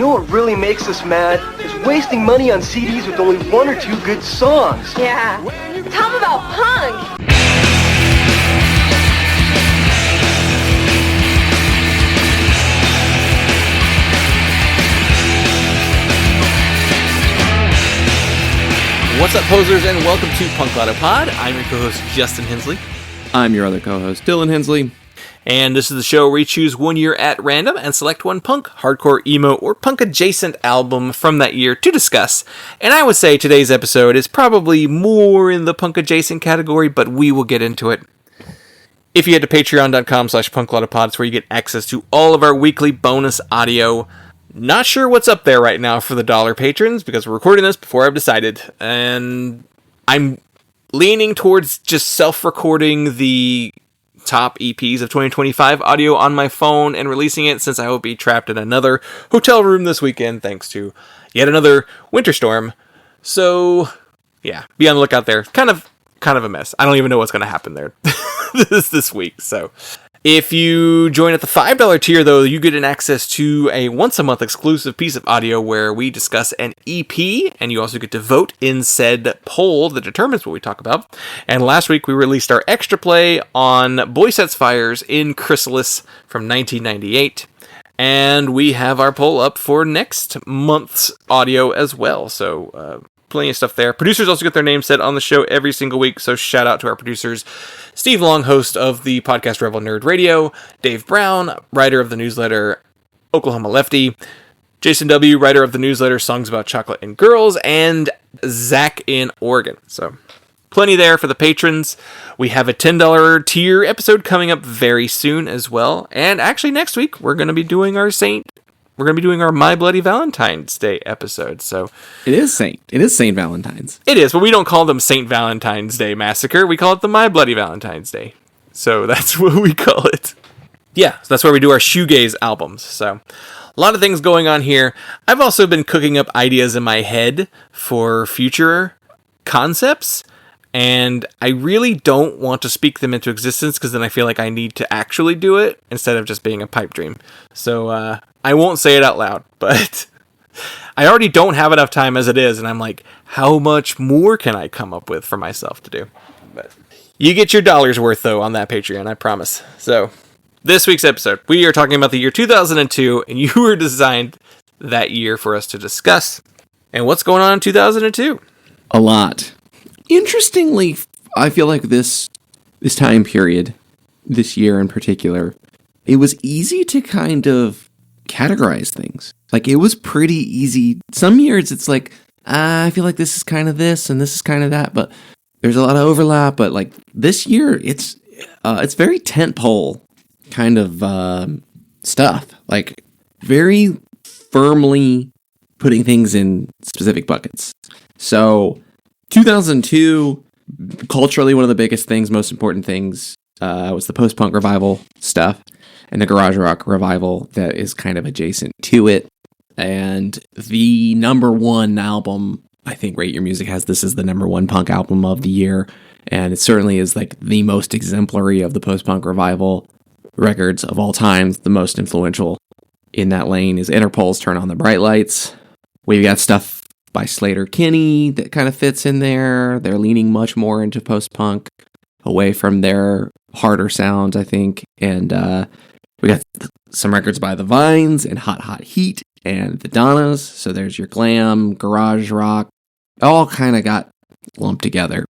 know what really makes us mad? Is wasting money on CDs with only one or two good songs. Yeah. Tell them about punk. What's up, posers, and welcome to Punk Lotto Pod. I'm your co-host, Justin Hensley. I'm your other co-host, Dylan Hensley. And this is the show where we choose one year at random and select one punk, hardcore, emo, or punk-adjacent album from that year to discuss. And I would say today's episode is probably more in the punk-adjacent category, but we will get into it. If you head to patreon.com/punklautopod, it's where you get access to all of our weekly bonus audio. Not sure what's up there right now for the dollar patrons, because we're recording this before I've decided. And I'm leaning towards just self-recording the top EPs of 2025 audio on my phone and releasing it, since I will be trapped in another hotel room this weekend thanks to yet another winter storm. So, yeah, be on the lookout there. Kind of a mess. I don't even know what's going to happen there this week, so... If you join at the $5 tier, though, you get an access to a once-a-month exclusive piece of audio where we discuss an EP, and you also get to vote in said poll that determines what we talk about. And last week, we released our extra play on Boy Sets Fires in Chrysalis from 1998. And we have our poll up for next month's audio as well, so... plenty of stuff there. Producers also get their names said on the show every single week, so shout out to our producers. Steve Long, host of the podcast Rebel Nerd Radio. Dave Brown, writer of the newsletter Oklahoma Lefty. Jason W., writer of the newsletter Songs About Chocolate and Girls. And Zach in Oregon. So plenty there for the patrons. We have a $10 tier episode coming up very soon as well. And actually next week, we're going to be doing our My Bloody Valentine's Day episode, so... It is Saint Valentine's. It is, but we don't call them Saint Valentine's Day Massacre. We call it the My Bloody Valentine's Day. So that's what we call it. Yeah, so that's where we do our shoegaze albums, so... A lot of things going on here. I've also been cooking up ideas in my head for future concepts, and I really don't want to speak them into existence, because then I feel like I need to actually do it, instead of just being a pipe dream. So, I won't say it out loud, but I already don't have enough time as it is, and I'm like, how much more can I come up with for myself to do? But you get your dollar's worth, though, on that Patreon, I promise. So, this week's episode, we are talking about the year 2002, and you were designed that year for us to discuss. And what's going on in 2002? A lot. Interestingly, I feel like this time period, this year in particular, it was easy to kind of categorize things. Like, it was pretty easy. Some years it's like, I feel like this is kind of this and this is kind of that, but there's a lot of overlap. But like this year, it's very tentpole kind of stuff. Like, very firmly putting things in specific buckets. So 2002, culturally, one of the biggest things, most important things, was the post-punk revival stuff. And the garage rock revival that is kind of adjacent to it. And the number one album, I think Rate Your Music has this as the number one punk album of the year. And it certainly is like the most exemplary of the post-punk revival records of all time. The most influential in that lane is Interpol's Turn on the Bright Lights. We've got stuff by Slater-Kinney that kind of fits in there. They're leaning much more into post-punk, away from their harder sounds, I think. And, we got some records by The Vines and Hot Hot Heat and The Donnas. So there's your glam, garage rock, all kind of got lumped together.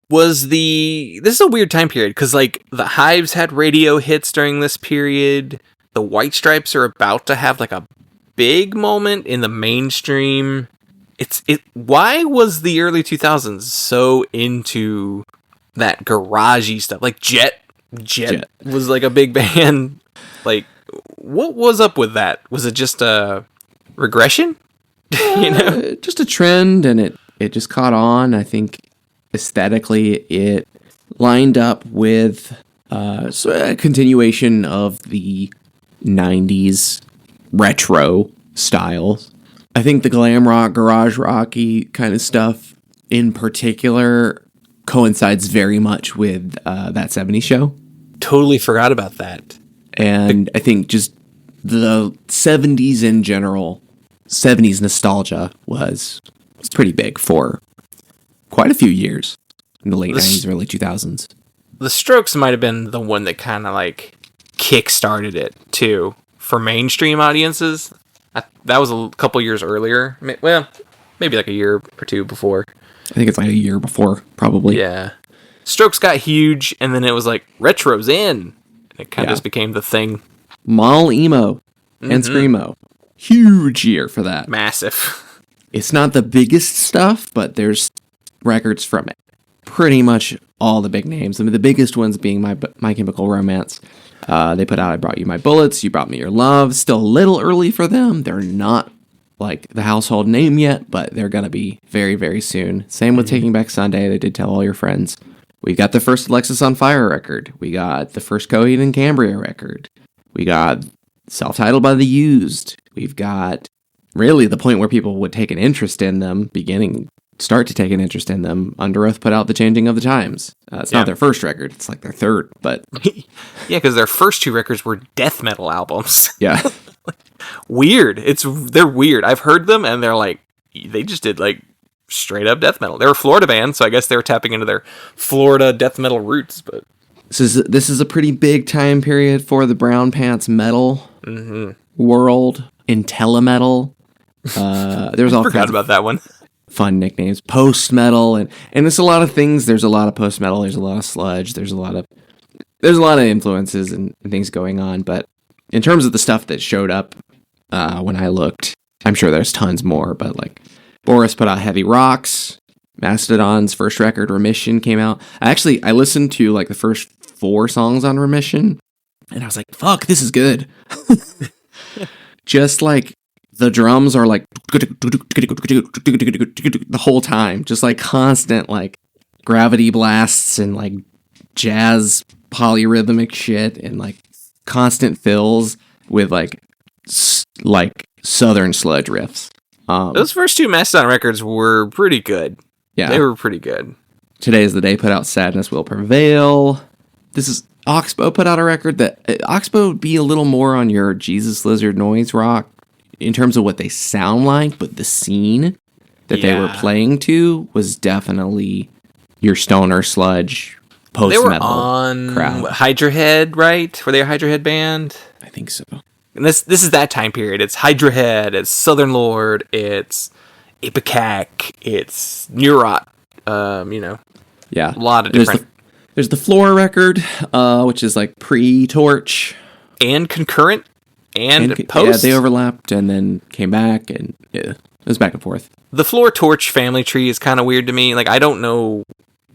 This is a weird time period, because like the Hives had radio hits during this period. The White Stripes are about to have like a big moment in the mainstream. Why was the early 2000s so into that garagey stuff? Like Jet was like a big band. Like, what was up with that? Was it just a regression? Just a trend, and it just caught on. I think aesthetically it lined up with a continuation of the 90s retro styles. I think the glam rock, garage rocky kind of stuff in particular coincides very much with That 70s Show. Totally forgot about that. And I think just the 70s in general 70s nostalgia was pretty big for quite a few years in the late 90s, early 2000s. The Strokes might have been the one that kind of like kick-started it too for mainstream audiences. That was a couple years earlier. Well, maybe like a year or two before. I think it's like a year before, probably. Yeah. Strokes got huge, and then it was like, retro's in. And it kind of just became the thing. Mall emo and screamo. Huge year for that. Massive. It's not the biggest stuff, but there's records from it. Pretty much all the big names. I mean, the biggest ones being My Chemical Romance. They put out I Brought You My Bullets, You Brought Me Your Love. Still a little early for them. They're not like the household name yet, but they're going to be very, very soon. Same with Taking Back Sunday. They did Tell All Your Friends. We got the first Alexis on Fire record. We got the first Coheed and Cambria record. We got Self-Titled by The Used. We've got really the point where people would take an interest in them, start to take an interest in them. Under Oath put out The Changing of the Times. It's not their first record. It's like their third, but... Yeah, because their first two records were death metal albums. Yeah. Weird. They're weird. I've heard them, and they're like, they just did like straight up death metal. They were a Florida band, so I guess they were tapping into their Florida death metal roots. But this is a pretty big time period for the brown pants metal world. Intellimetal. There's all forgot about that one. Fun nicknames. Post metal, and it's a lot of things. There's a lot of post metal. There's a lot of sludge. There's a lot of influences and things going on. But in terms of the stuff that showed up when I looked, I'm sure there's tons more. But like Boris put out Heavy Rocks. Mastodon's first record, Remission, came out. I listened to like the first 4 songs on Remission, and I was like, fuck, this is good. Just like the drums are like the whole time, just like constant like gravity blasts and like jazz polyrhythmic shit and like constant fills with like southern sludge riffs. Those first 2 Mastodon records were pretty good. Yeah, they were pretty good. Today Is the Day put out Sadness Will Prevail. This is Oxbow put out a record that Oxbow would be a little more on your Jesus Lizard noise rock in terms of what they sound like, but the scene that they were playing to was definitely your stoner sludge post metal. They were on crowd. Hydra Head, right? Were they a Hydra Head band? I think so. And this is that time period. It's Hydra Head, it's Southern Lord, it's Ipecac, it's Neurot. Yeah, a lot of different. There's the Flora record, which is like pre-Torch and concurrent and post. Yeah, they overlapped and then came back, and it was back and forth. The Floor Torch family tree is kind of weird to me. Like, I don't know.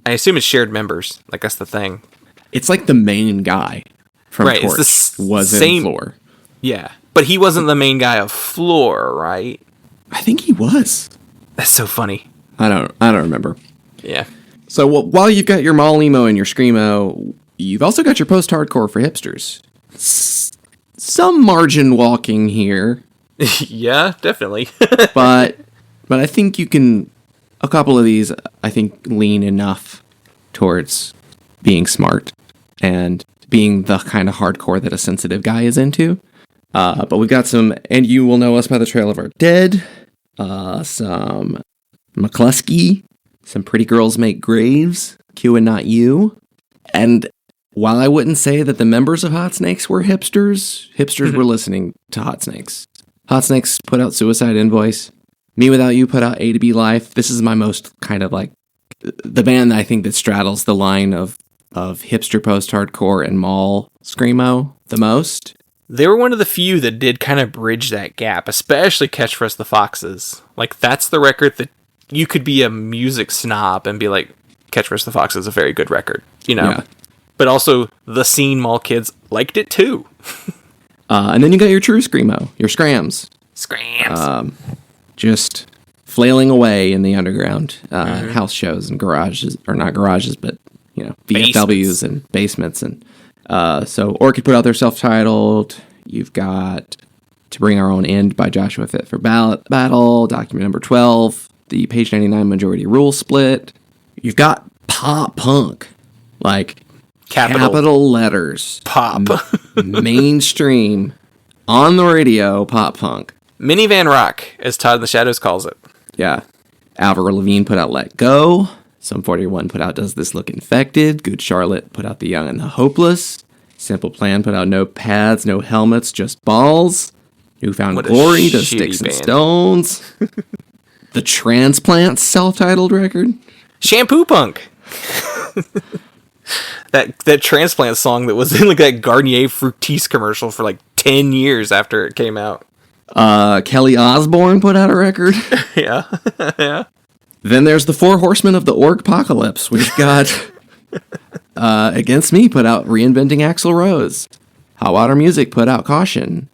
I assume it's shared members. Like, that's the thing. It's like the main guy from Torch was in Floor. Yeah, but he wasn't the main guy of Floor, right? I think he was. That's so funny. I don't remember. Yeah. So while you've got your mall emo and your screamo, you've also got your post-hardcore for hipsters. Some margin walking here. Yeah, definitely. but I think you can, a couple of these, I think, lean enough towards being smart and being the kind of hardcore that a sensitive guy is into. But we've got some And You Will Know Us by the Trail of Our Dead, some McCluskey, some Pretty Girls Make Graves, Q and Not You. And while I wouldn't say that the members of Hot Snakes were hipsters were listening to Hot Snakes. Hot Snakes put out Suicide Invoice. Me Without You put out A to B Life. This is my most kind of like the band that I think that straddles the line of hipster post-hardcore and mall screamo the most. They were one of the few that did kind of bridge that gap, especially Catch for Us the Foxes. Like, that's the record that you could be a music snob and be like, Catch for Us the Foxes is a very good record, you know? Yeah. But also, the scene mall kids liked it too. And then you got your true screamo, your scrams. Scrams. Just flailing away in the underground, house shows and garages, or not garages, but, you know, VFWs and basements. And so Orchid put out their self-titled. You've got To Bring Our Own End by Joshua Fit for Battle, document number 12, the Page 99 Majority Rule split. You've got pop punk, like capital letters. Pop. Mainstream, on the radio pop punk. Minivan rock, as Todd in the Shadows calls it. Yeah. Avril Lavigne put out Let Go. Sum 41 put out Does This Look Infected? Good Charlotte put out The Young and the Hopeless. Simple Plan put out No Pads, No Helmets, Just Balls. Newfound Glory does Sticks and Stones. The Transplants self-titled record. Shampoo Punk. that Transplant song that was in like that Garnier Fructis commercial for like 10 years after it came out. Kelly Osbourne put out a record. Yeah. Yeah. Then there's the Four Horsemen of the Orgpocalypse. We've got Against Me put out Reinventing Axl Rose. Hot Water Music put out Caution.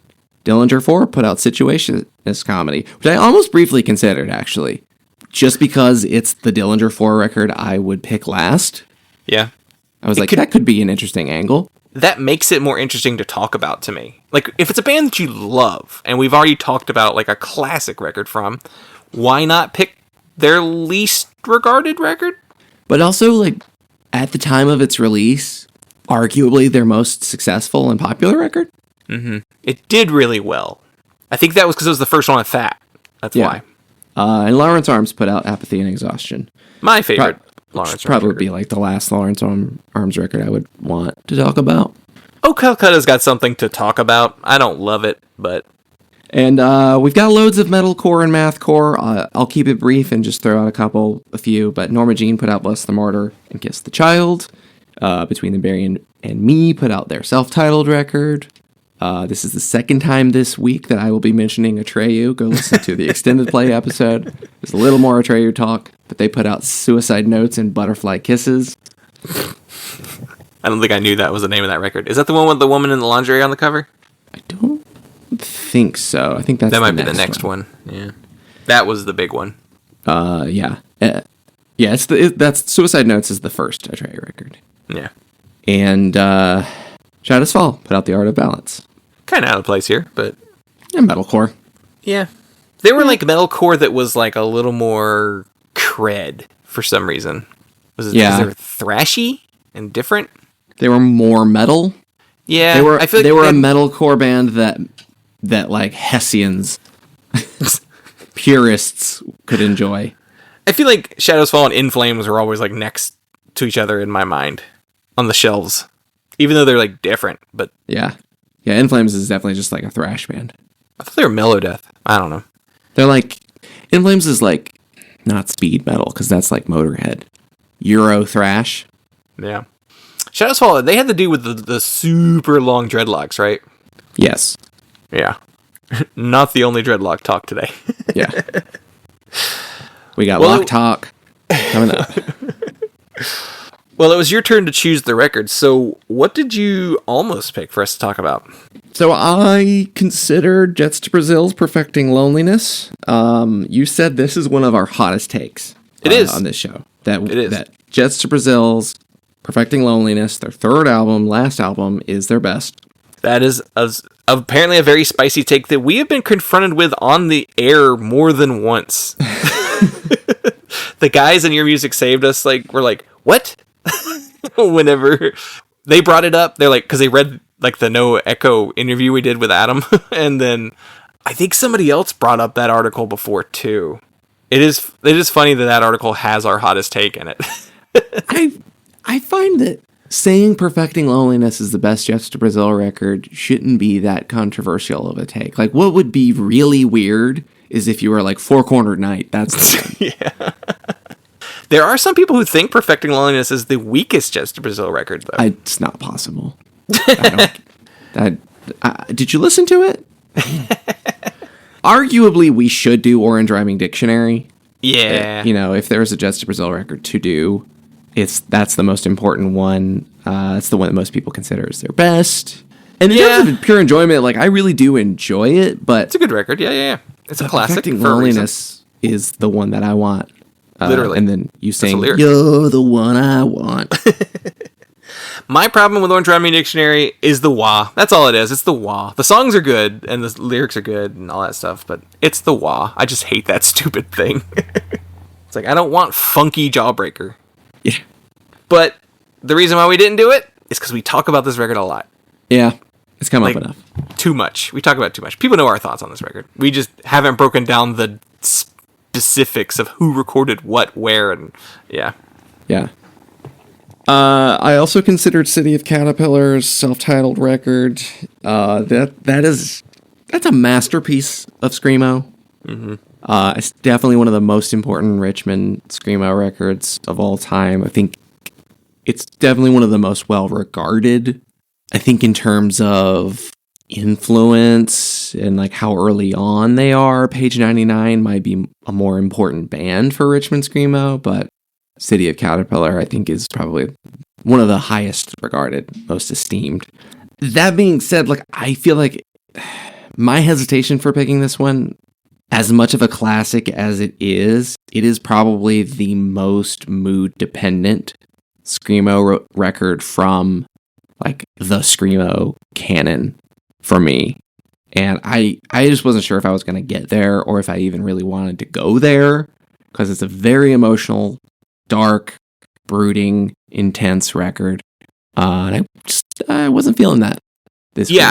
Dillinger 4 put out Situationist Comedy, which I almost briefly considered, actually. Just because it's the Dillinger 4 record I would pick last. Yeah. I was that could be an interesting angle. That makes it more interesting to talk about to me. Like, if it's a band that you love, and we've already talked about, like, a classic record from, why not pick their least regarded record? But also, like, at the time of its release, arguably their most successful and popular record. Mm-hmm. It did really well. I think that was because it was the first one at Fat. That's why. And Lawrence Arms put out Apathy and Exhaustion. My favorite Lawrence Arms probably record. Be like the last Lawrence Arms record I would want to talk about. Oh, Calcutta's got something to talk about. I don't love it, but... And we've got loads of metalcore and mathcore. I'll keep it brief and just throw out a few. But Norma Jean put out Bless the Martyr and Kiss the Child. Between the Barry and Me put out their self-titled record. This is the second time this week that I will be mentioning Atreyu. Go listen to the extended play episode. There's a little more Atreyu talk, but they put out Suicide Notes and Butterfly Kisses. I don't think I knew that was the name of that record. Is that the one with the woman in the lingerie on the cover? I don't think so. I think that might be the next one. Yeah, that was the big one. Yeah. That's Suicide Notes is the first Atreyu record. Yeah. And Shadows Fall put out The Art of Balance. Kind of out of place here, but... And metalcore. Yeah. They were like metalcore that was like a little more cred for some reason. Was it because they were thrashy and different? They were more metal. Yeah. They were, I feel like they were a metalcore band that like Hessians, purists could enjoy. I feel like Shadows Fall and In Flames were always like next to each other in my mind on the shelves. Even though they're like different, but... Yeah. Yeah, In Flames is definitely just like a thrash band. I thought they were Melodeath. I don't know. They're like... In Flames is like not speed metal, because that's like Motorhead. Euro thrash. Yeah. Shadows Fall, they had to do with the super long dreadlocks, right? Yes. Yeah. Not the only dreadlock talk today. Yeah. We got Lock Talk coming up. Well, it was your turn to choose the record, so what did you almost pick for us to talk about? So I considered Jets to Brazil's Perfecting Loneliness. You said this is one of our hottest takes. It is. On this show. It is. That Jets to Brazil's Perfecting Loneliness, their last album, is their best. That is apparently a very spicy take that we have been confronted with on the air more than once. The guys in Your Music Saved Us were like, what? Whenever they brought it up, they're like, because they read like the No Echo interview we did with Adam, and then I think somebody else brought up that article before too. It is funny that article has our hottest take in it. I find that saying Perfecting Loneliness is the best Jets to Brazil record shouldn't be that controversial of a take. Like, what would be really weird is if you were like Four Cornered Night. That's the yeah. There are some people who think Perfecting Loneliness is the weakest Jets to Brazil record, though. It's not possible. Did you listen to it? Arguably, we should do Orange Rhyming Dictionary. Yeah. If there's a Jets to Brazil record to do, that's the most important one. It's the one that most people consider as their best. And in terms of pure enjoyment, like I really do enjoy it, but it's a good record. Yeah. It's a classic. Perfecting Loneliness is the one that I want. Literally. And then you sing, lyric. "You're the one I want." My problem with Orange Rhyming Dictionary is the wah. That's all it is. It's the wah. The songs are good, and the lyrics are good, and all that stuff, but it's the wah. I just hate that stupid thing. It's like, I don't want funky Jawbreaker. Yeah. But the reason why we didn't do it is because we talk about this record a lot. Yeah. It's come up enough. Too much. We talk about too much. People know our thoughts on this record. We just haven't broken down the specifics of who recorded what, where, and yeah. Yeah. I also considered City of Caterpillar's self-titled record. That's a masterpiece of screamo. Mm-hmm. It's definitely one of the most important Richmond screamo records of all time. I think it's definitely one of the most well-regarded. I think in terms of influence and like how early on they are, Page 99 might be a more important band for Richmond screamo, but City of Caterpillar I think is probably one of the highest regarded, most esteemed. That being said, like I feel like my hesitation for picking this one, as much of a classic as it is probably the most mood dependent screamo record from like the screamo canon for me. And I just wasn't sure if I was going to get there or if I even really wanted to go there, because it's a very emotional, dark, brooding, intense record. And I wasn't feeling that this week.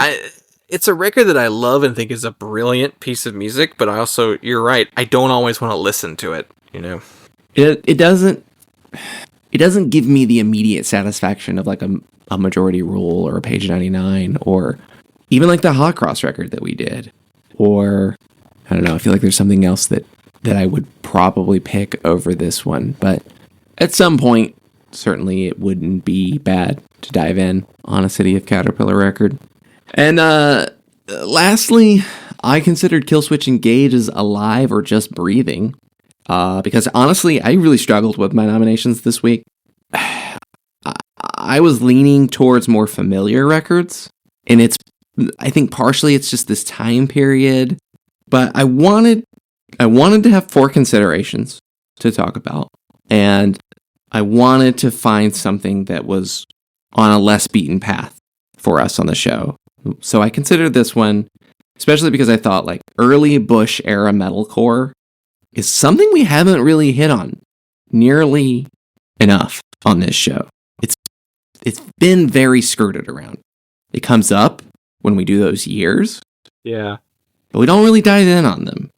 It's a record that I love and think is a brilliant piece of music, but I also, you're right, I don't always want to listen to it, you know? It doesn't give me the immediate satisfaction of like a Majority Rule or a Page 99 or even like the Hot Cross record that we did. Or, I don't know, I feel like there's something else that I would probably pick over this one. But at some point, certainly it wouldn't be bad to dive in on a City of Caterpillar record. And lastly, I considered Killswitch Engage as alive or just breathing. Because honestly, I really struggled with my nominations this week. I was leaning towards more familiar records, and I think partially it's just this time period, but I wanted to have 4 considerations to talk about, and I wanted to find something that was on a less beaten path for us on the show. So I considered this one, especially because I thought like early Bush era metalcore is something we haven't really hit on nearly enough on this show. It's been very skirted around. It comes up when we do those years. Yeah. But we don't really dive in on them.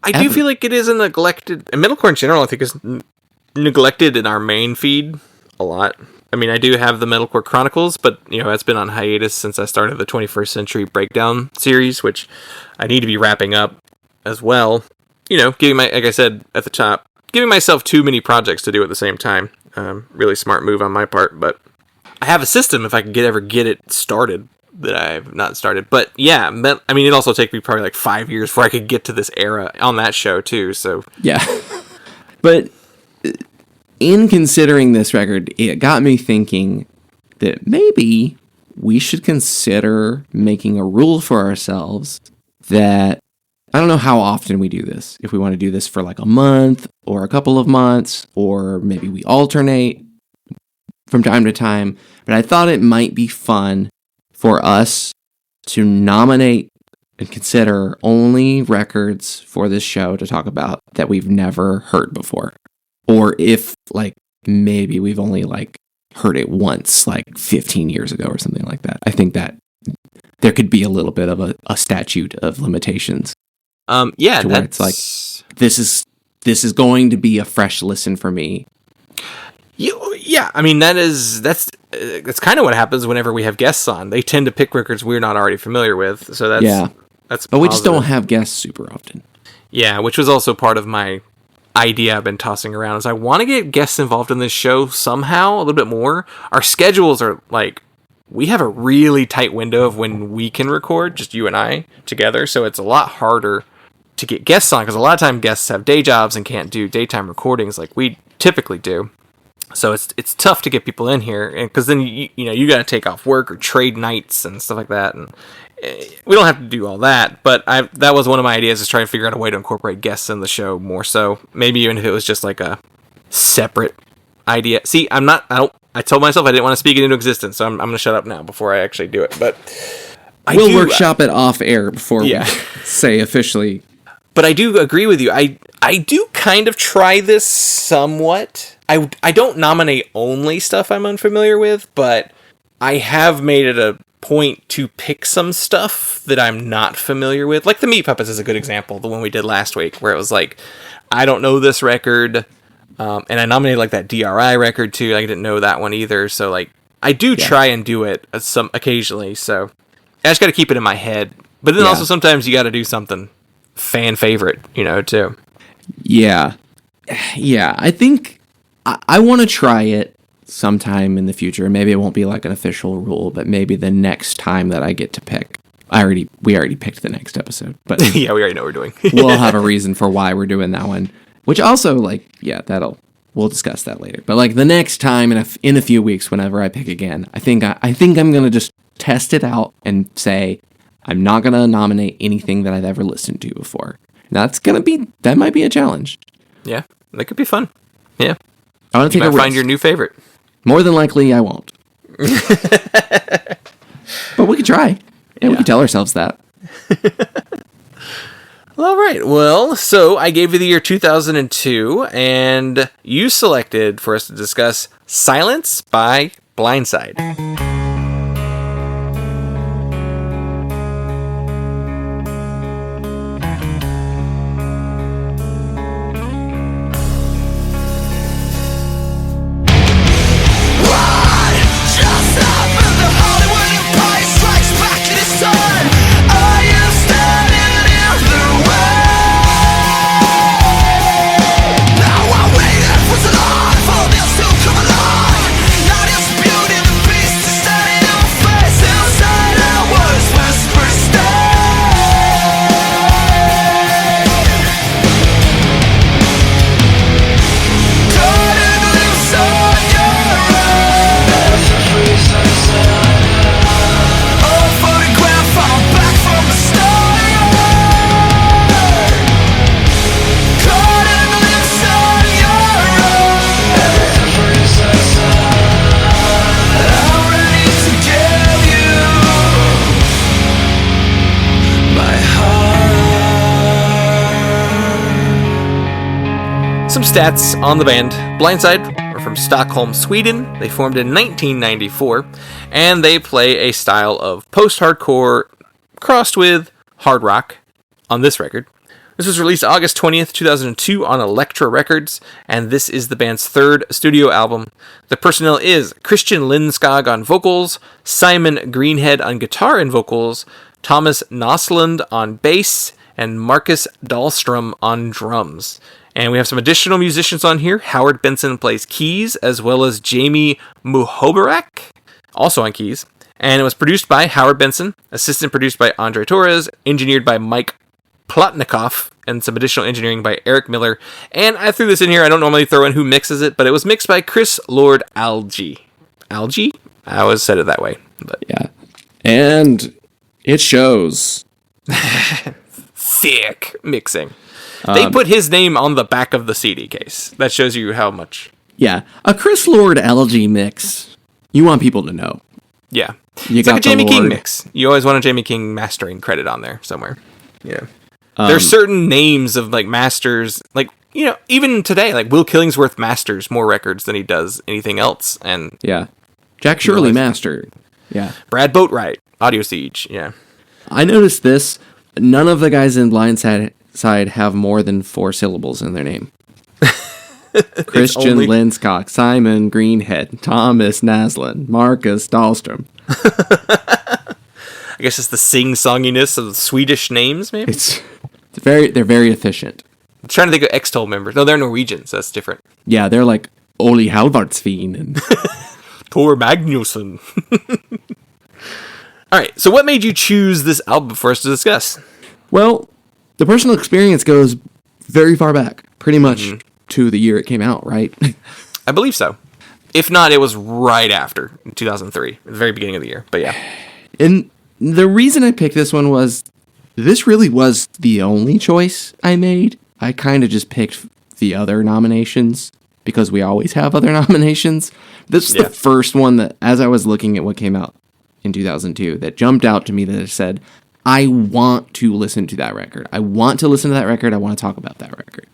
I do feel like it is a neglected, and metalcore in general I think is neglected in our main feed a lot. I mean, I do have the Metalcore Chronicles, but, you know, that's been on hiatus since I started the 21st Century Breakdown series, which I need to be wrapping up as well. You know, like I said at the top, giving myself too many projects to do at the same time. Really smart move on my part, but I have a system if I can ever get it started that I've not started. But yeah, I mean, it also take me probably like 5 years before I could get to this era on that show too, so. Yeah. But in considering this record, it got me thinking that maybe we should consider making a rule for ourselves that, I don't know how often we do this. If we want to do this for like a month or a couple of months, or maybe we alternate from time to time. But I thought it might be fun for us to nominate and consider only records for this show to talk about that we've never heard before. Or if like maybe we've only like heard it once, like 15 years ago or something like that. I think that there could be a little bit of a statute of limitations. Yeah, to where it's like this is going to be a fresh listen for me. Yeah, I mean that's kind of what happens whenever we have guests on. They tend to pick records we're not already familiar with. So that's but we just don't have guests super often. Yeah, which was also part of my idea I've been tossing around, is I want to get guests involved in this show somehow a little bit more. Our schedules are like, we have a really tight window of when we can record, just you and I together, so it's a lot harder to get guests on, because a lot of time guests have day jobs and can't do daytime recordings like we typically do. So it's tough to get people in here, and because then you got to take off work or trade nights and stuff like that, and we don't have to do all that. But that was one of my ideas, is trying to figure out a way to incorporate guests in the show more. So maybe even if it was just like a separate idea. See, I told myself I didn't want to speak it into existence, so I'm going to shut up now before I actually do it. But we'll workshop it off air before we say officially. But I do agree with you. I do kind of try this somewhat. I don't nominate only stuff I'm unfamiliar with, but I have made it point to pick some stuff that I'm not familiar with. Like the Meat Puppets is a good example, the one we did last week, where it was like, I don't know this record, and I nominated like that DRI record too. I didn't know that one either, so like I do try and do it some occasionally. So I just got to keep it in my head. But then also sometimes you got to do something fan favorite, too. Yeah. I think I want to try it sometime in the future. Maybe it won't be like an official rule, but maybe the next time that I get to pick. We already picked the next episode, but yeah, we already know what we're doing. we'll have a reason for why we're doing that one. Which also, we'll discuss that later. But like the next time in a few weeks, whenever I pick again, I think I'm gonna just test it out and say I'm not gonna nominate anything that I've ever listened to before. That might be a challenge. Yeah, that could be fun. Yeah, I want to take a risk. Find your new favorite. More than likely, I won't. But we could try. And we could tell ourselves that. All right. Well, so I gave you the year 2002, and you selected for us to discuss Silence by Blindside. Some stats on the band. Blindside are from Stockholm, Sweden. They formed in 1994, and they play a style of post-hardcore crossed with hard rock on this record. This was released August 20th, 2002 on Elektra Records, and this is the band's third studio album. The personnel is Christian Lindskog on vocals, Simon Greenhead on guitar and vocals, Thomas Noslund on bass, and Marcus Dahlstrom on drums. And we have some additional musicians on here. Howard Benson plays keys, as well as Jamie Muhobarak, also on keys. And it was produced by Howard Benson, assistant produced by Andre Torres, engineered by Mike Plotnikoff, and some additional engineering by Eric Miller. And I threw this in here. I don't normally throw in who mixes it, but it was mixed by Chris Lord Algie. Algie? I always said it that way. But yeah. And it shows. Thick mixing. They put his name on the back of the CD case. That shows you how much. Yeah. A Chris Lord Algie mix. You want people to know. Yeah. It's like a Jamie King mix. You always want a Jamie King mastering credit on there somewhere. Yeah. There's certain names of like masters, like, even today, like Will Killingsworth masters more records than he does anything else. And yeah. Jack Shirley mastered. Yeah. Brad Boatwright, Audio Siege. Yeah. I noticed this. None of the guys in Blindside have more than 4 syllables in their name. Christian Lindskog, Simon Greenhead, Thomas Naslund, Marcus Dahlstrom. I guess it's the sing-songiness of the Swedish names, maybe? They're very efficient. I'm trying to think of X-Toll members. No, they're Norwegians. That's different. Yeah, they're like Oli Halvardsveen and Tor Magnusson. All right, so what made you choose this album for us to discuss? Well, the personal experience goes very far back, pretty much to the year it came out, right? I believe so. If not, it was right after, 2003, the very beginning of the year. But yeah. And the reason I picked this one was, this really was the only choice I made. I kind of just picked the other nominations, because we always have other nominations. This is the first one that, as I was looking at what came out in 2002, that jumped out to me that said, I want to listen to that record. I want to listen to that record. I want to talk about that record.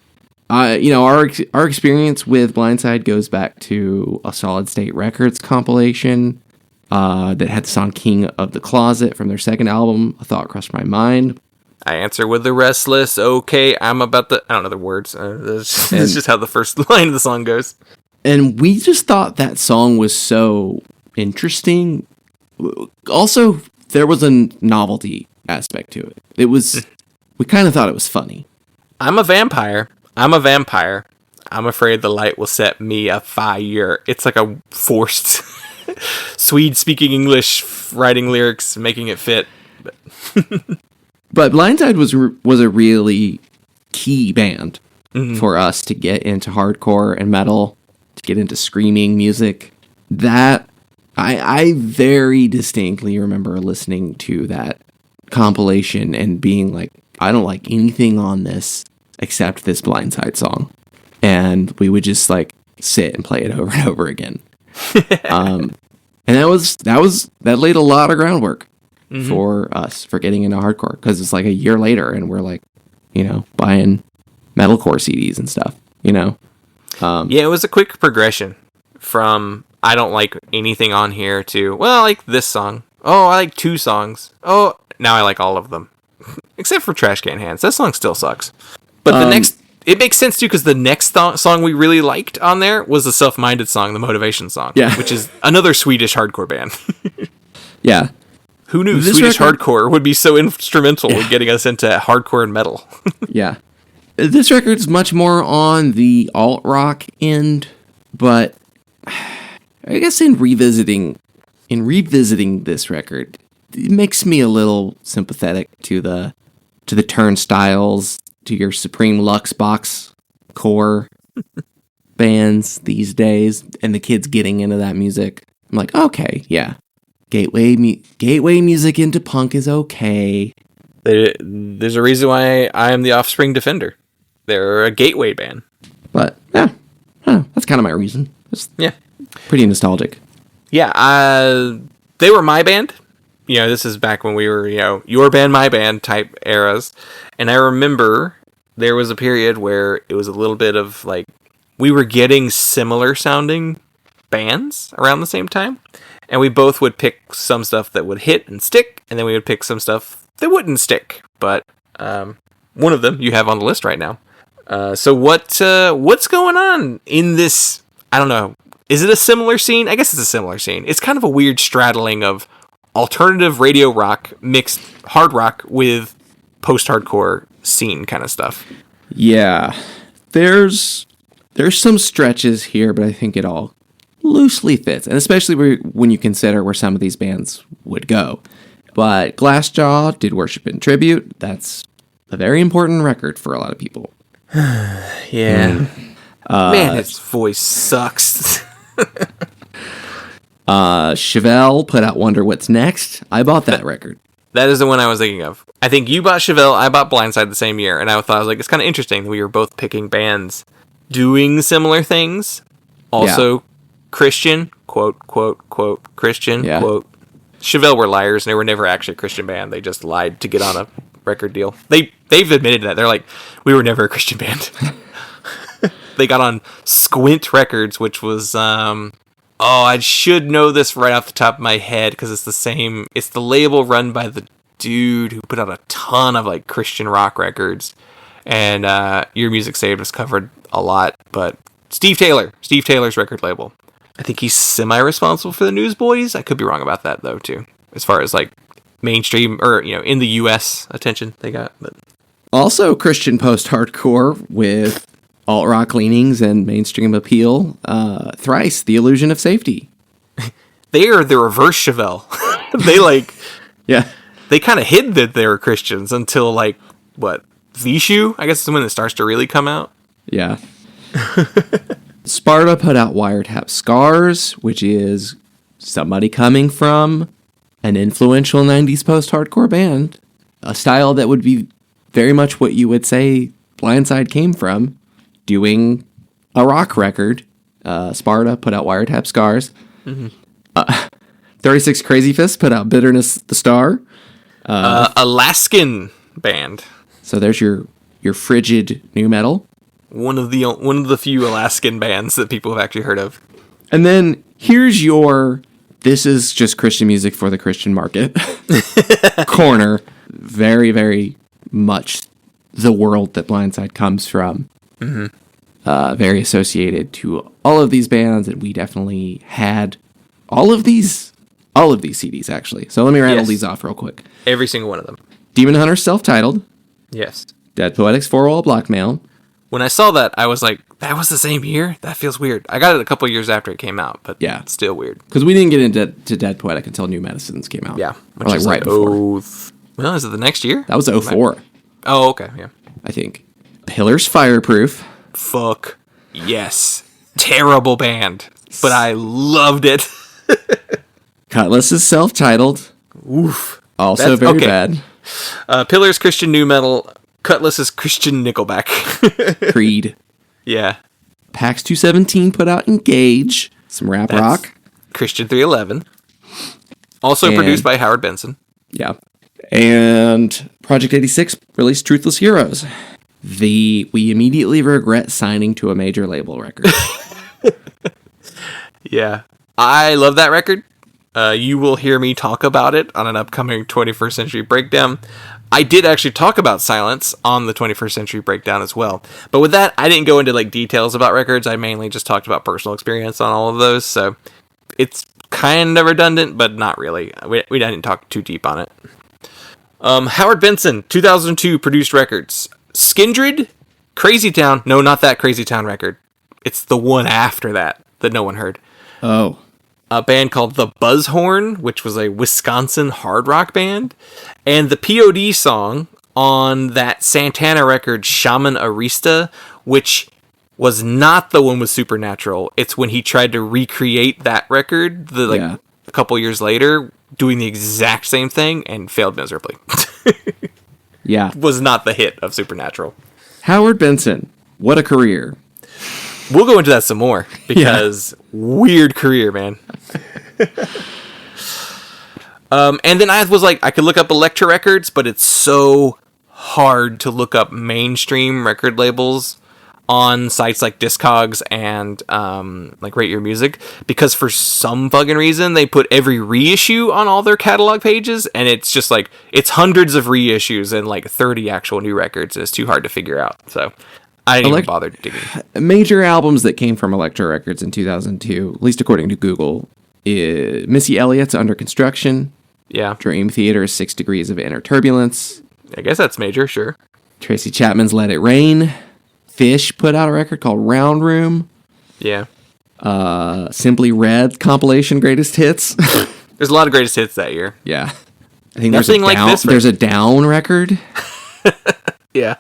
Our experience with Blindside goes back to a Solid State Records compilation that had the song King of the Closet from their second album, A Thought Crossed My Mind. I answer with the restless, okay, I'm about the... I don't know the words. That's just how the first line of the song goes. And we just thought that song was so interesting. Also, there was a novelty aspect to it. It was... we kind of thought it was funny. I'm a vampire. I'm afraid the light will set me afire. It's like a forced Swede speaking English, writing lyrics, making it fit. But Blindside was a really key band for us to get into hardcore and metal, to get into screaming music. That I very distinctly remember listening to that compilation and being like, I don't like anything on this except this Blindside song. And we would just like sit and play it over and over again. And that laid a lot of groundwork for us for getting into hardcore, because it's like a year later and we're like, buying metalcore CDs and stuff, Yeah, it was a quick progression from I don't like anything on here to, well, I like this song. Oh, I like 2 songs. Oh, now I like all of them. Except for Trash Can Hands. That song still sucks. But the next... It makes sense, too, because the next song we really liked on there was the Self-Minded song, the Motivation song. Yeah. Which is another Swedish hardcore band. Yeah. Who knew Swedish hardcore would be so instrumental in getting us into hardcore and metal? Yeah. This record's much more on the alt-rock end, but I guess in revisiting this record, it makes me a little sympathetic to the Turnstiles, to your Supreme Lux Box core bands these days, and the kids getting into that music. I'm like, okay, yeah, gateway music into punk is okay. There's a reason why I am the Offspring defender. They're a gateway band. But yeah, that's kind of my reason. It's pretty nostalgic. Yeah, they were my band. This is back when we were, your band, my band type eras. And I remember there was a period where it was a little bit of like, we were getting similar sounding bands around the same time. And we both would pick some stuff that would hit and stick. And then we would pick some stuff that wouldn't stick. But one of them you have on the list right now. So what's going on in this? I don't know. Is it a similar scene? I guess it's a similar scene. It's kind of a weird straddling of alternative radio rock mixed hard rock with post-hardcore scene kind of stuff. Yeah. There's some stretches here, but I think it all loosely fits, and especially when you consider where some of these bands would go. But Glassjaw did Worship and Tribute. That's a very important record for a lot of people. Yeah. Man, his voice sucks. Chevelle put out Wonder What's Next. I bought that record. That is the one I was thinking of. I think you bought Chevelle, I bought Blindside the same year, and I thought, it's kind of interesting that we were both picking bands doing similar things. Also, Christian, quote, Christian, quote. Chevelle were liars, and they were never actually a Christian band. They just lied to get on a record deal. They've admitted that. They're like, we were never a Christian band. They got on Squint Records, which was... I should know this right off the top of my head because it's the label run by the dude who put out a ton of like Christian rock records, and Your Music Saved us covered a lot, but Steve Taylor's record label. I think he's semi-responsible for the Newsboys. I could be wrong about that though too, as far as like mainstream or in the US attention they got. But also Christian post-hardcore with alt-rock leanings and mainstream appeal. Thrice, The Illusion of Safety. They are the reverse Chevelle. They kind of hid that they were Christians until Vishu, I guess is when it starts to really come out. Yeah. Sparta put out Wiretap Scars, which is somebody coming from an influential 90s post-hardcore band, a style that would be very much what you would say Blindside came from, doing a rock record. Sparta put out Wiretap Scars. 36 Crazy Fists put out Bitterness the Star. Alaskan band. So there's your frigid new metal. One of the few Alaskan bands that people have actually heard of. And then here's your this is just Christian music for the Christian market. Corner. Very, very much the world that Blindside comes from. Very associated to all of these bands, and we definitely had all of these CDs, actually. So let me rattle these off real quick. Every single one of them. Demon Hunter self-titled. Yes. Dead Poetics 4-Wall Blackmail. When I saw that, I was like, that was the same year? That feels weird. I got it a couple years after it came out, but yeah, it's still weird. Because we didn't get into Dead Poetic until New Medicines came out. Yeah. Which is right before. Well, is it the next year? That was 04. Oh, okay, yeah. I think. Pillars Fireproof. Fuck. Yes. Terrible band, but I loved it. Cutlass is self-titled. Oof. Also very bad. Pillars Christian Nu Metal. Cutlass is Christian Nickelback. Creed. Yeah. PAX 217 put out Engage. Some rap rock. Christian 311. Also produced by Howard Benson. Yeah. And Project 86 released Truthless Heroes. We immediately regret signing to a major label record. Yeah. I love that record. You will hear me talk about it on an upcoming 21st Century Breakdown. I did actually talk about Silence on the 21st Century Breakdown as well. But with that, I didn't go into like details about records. I mainly just talked about personal experience on all of those. So it's kind of redundant, but not really. We didn't talk too deep on it. Howard Benson, 2002 produced records. Skindred, Crazy Town. No, not that Crazy Town record. It's the one after that no one heard. Oh. A band called The Buzzhorn, which was a Wisconsin hard rock band. And the POD song on that Santana record, Shaman Arista, which was not the one with Supernatural. It's when he tried to recreate that record a couple years later, doing the exact same thing, and failed miserably. Yeah. Was not the hit of Supernatural. Howard Benson, what a career. We'll go into that some more, because weird career, man. And then I was like, I could look up Elektra Records, but it's so hard to look up mainstream record labels on sites like Discogs and like Rate Your Music, because for some fucking reason they put every reissue on all their catalog pages, and it's just like, it's hundreds of reissues and like 30 actual new records, and it's too hard to figure out. So I didn't even bother digging. Major albums that came from Elektra Records in 2002, at least according to Google, is Missy Elliott's Under Construction. Yeah. Dream Theater's 6 Degrees of Inner Turbulence. I guess that's major, sure. Tracy Chapman's Let It Rain. Fish put out a record called Round Room. Yeah. Simply Red compilation Greatest Hits. There's a lot of greatest hits that year. Yeah. I think Nothing like this. There's a Down record. Yeah.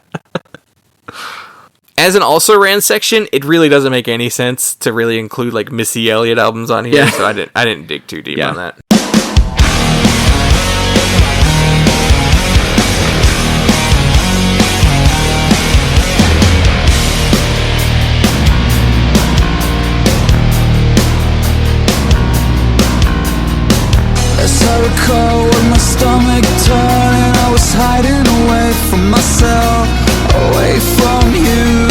As an also ran section, it really doesn't make any sense to really include like Missy Elliott albums on here, so I didn't dig too deep on that. As I recall with my stomach turning, I was hiding away from myself, away from you,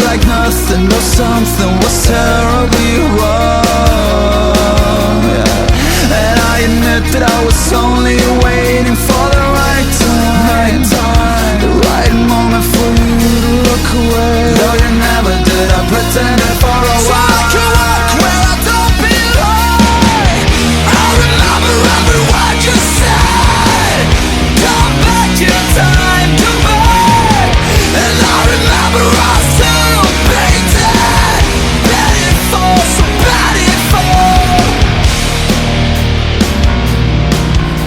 like nothing but something was terribly wrong, And I admit that I was only waiting for the right time, the right moment for you to look away. Though you never did, I pretended for a while. So I can walk where I don't belong. I remember every word you said. Come back in time, come back. And I remember us still painted. Pitiful, so pitiful.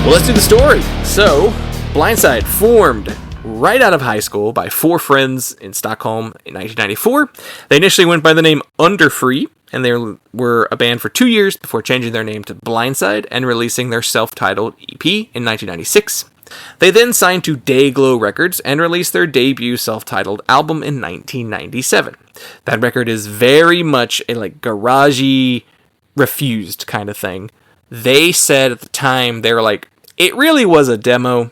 Well, let's do the story. So, Blindside formed right out of high school by 4 friends in Stockholm in 1994. They initially went by the name Underfree, and they were a band for 2 years before changing their name to Blindside and releasing their self-titled EP in 1996. They then signed to Dayglow Records and released their debut self-titled album in 1997. That record is very much a like garagey, Refused kind of thing. They said at the time, they were like, it really was a demo,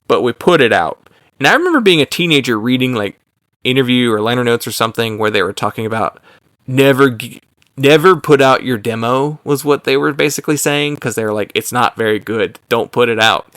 but we put it out. And I remember being a teenager reading like interview or liner notes or something where they were talking about never never put out your demo was what they were basically saying, because they were like, it's not very good, don't put it out.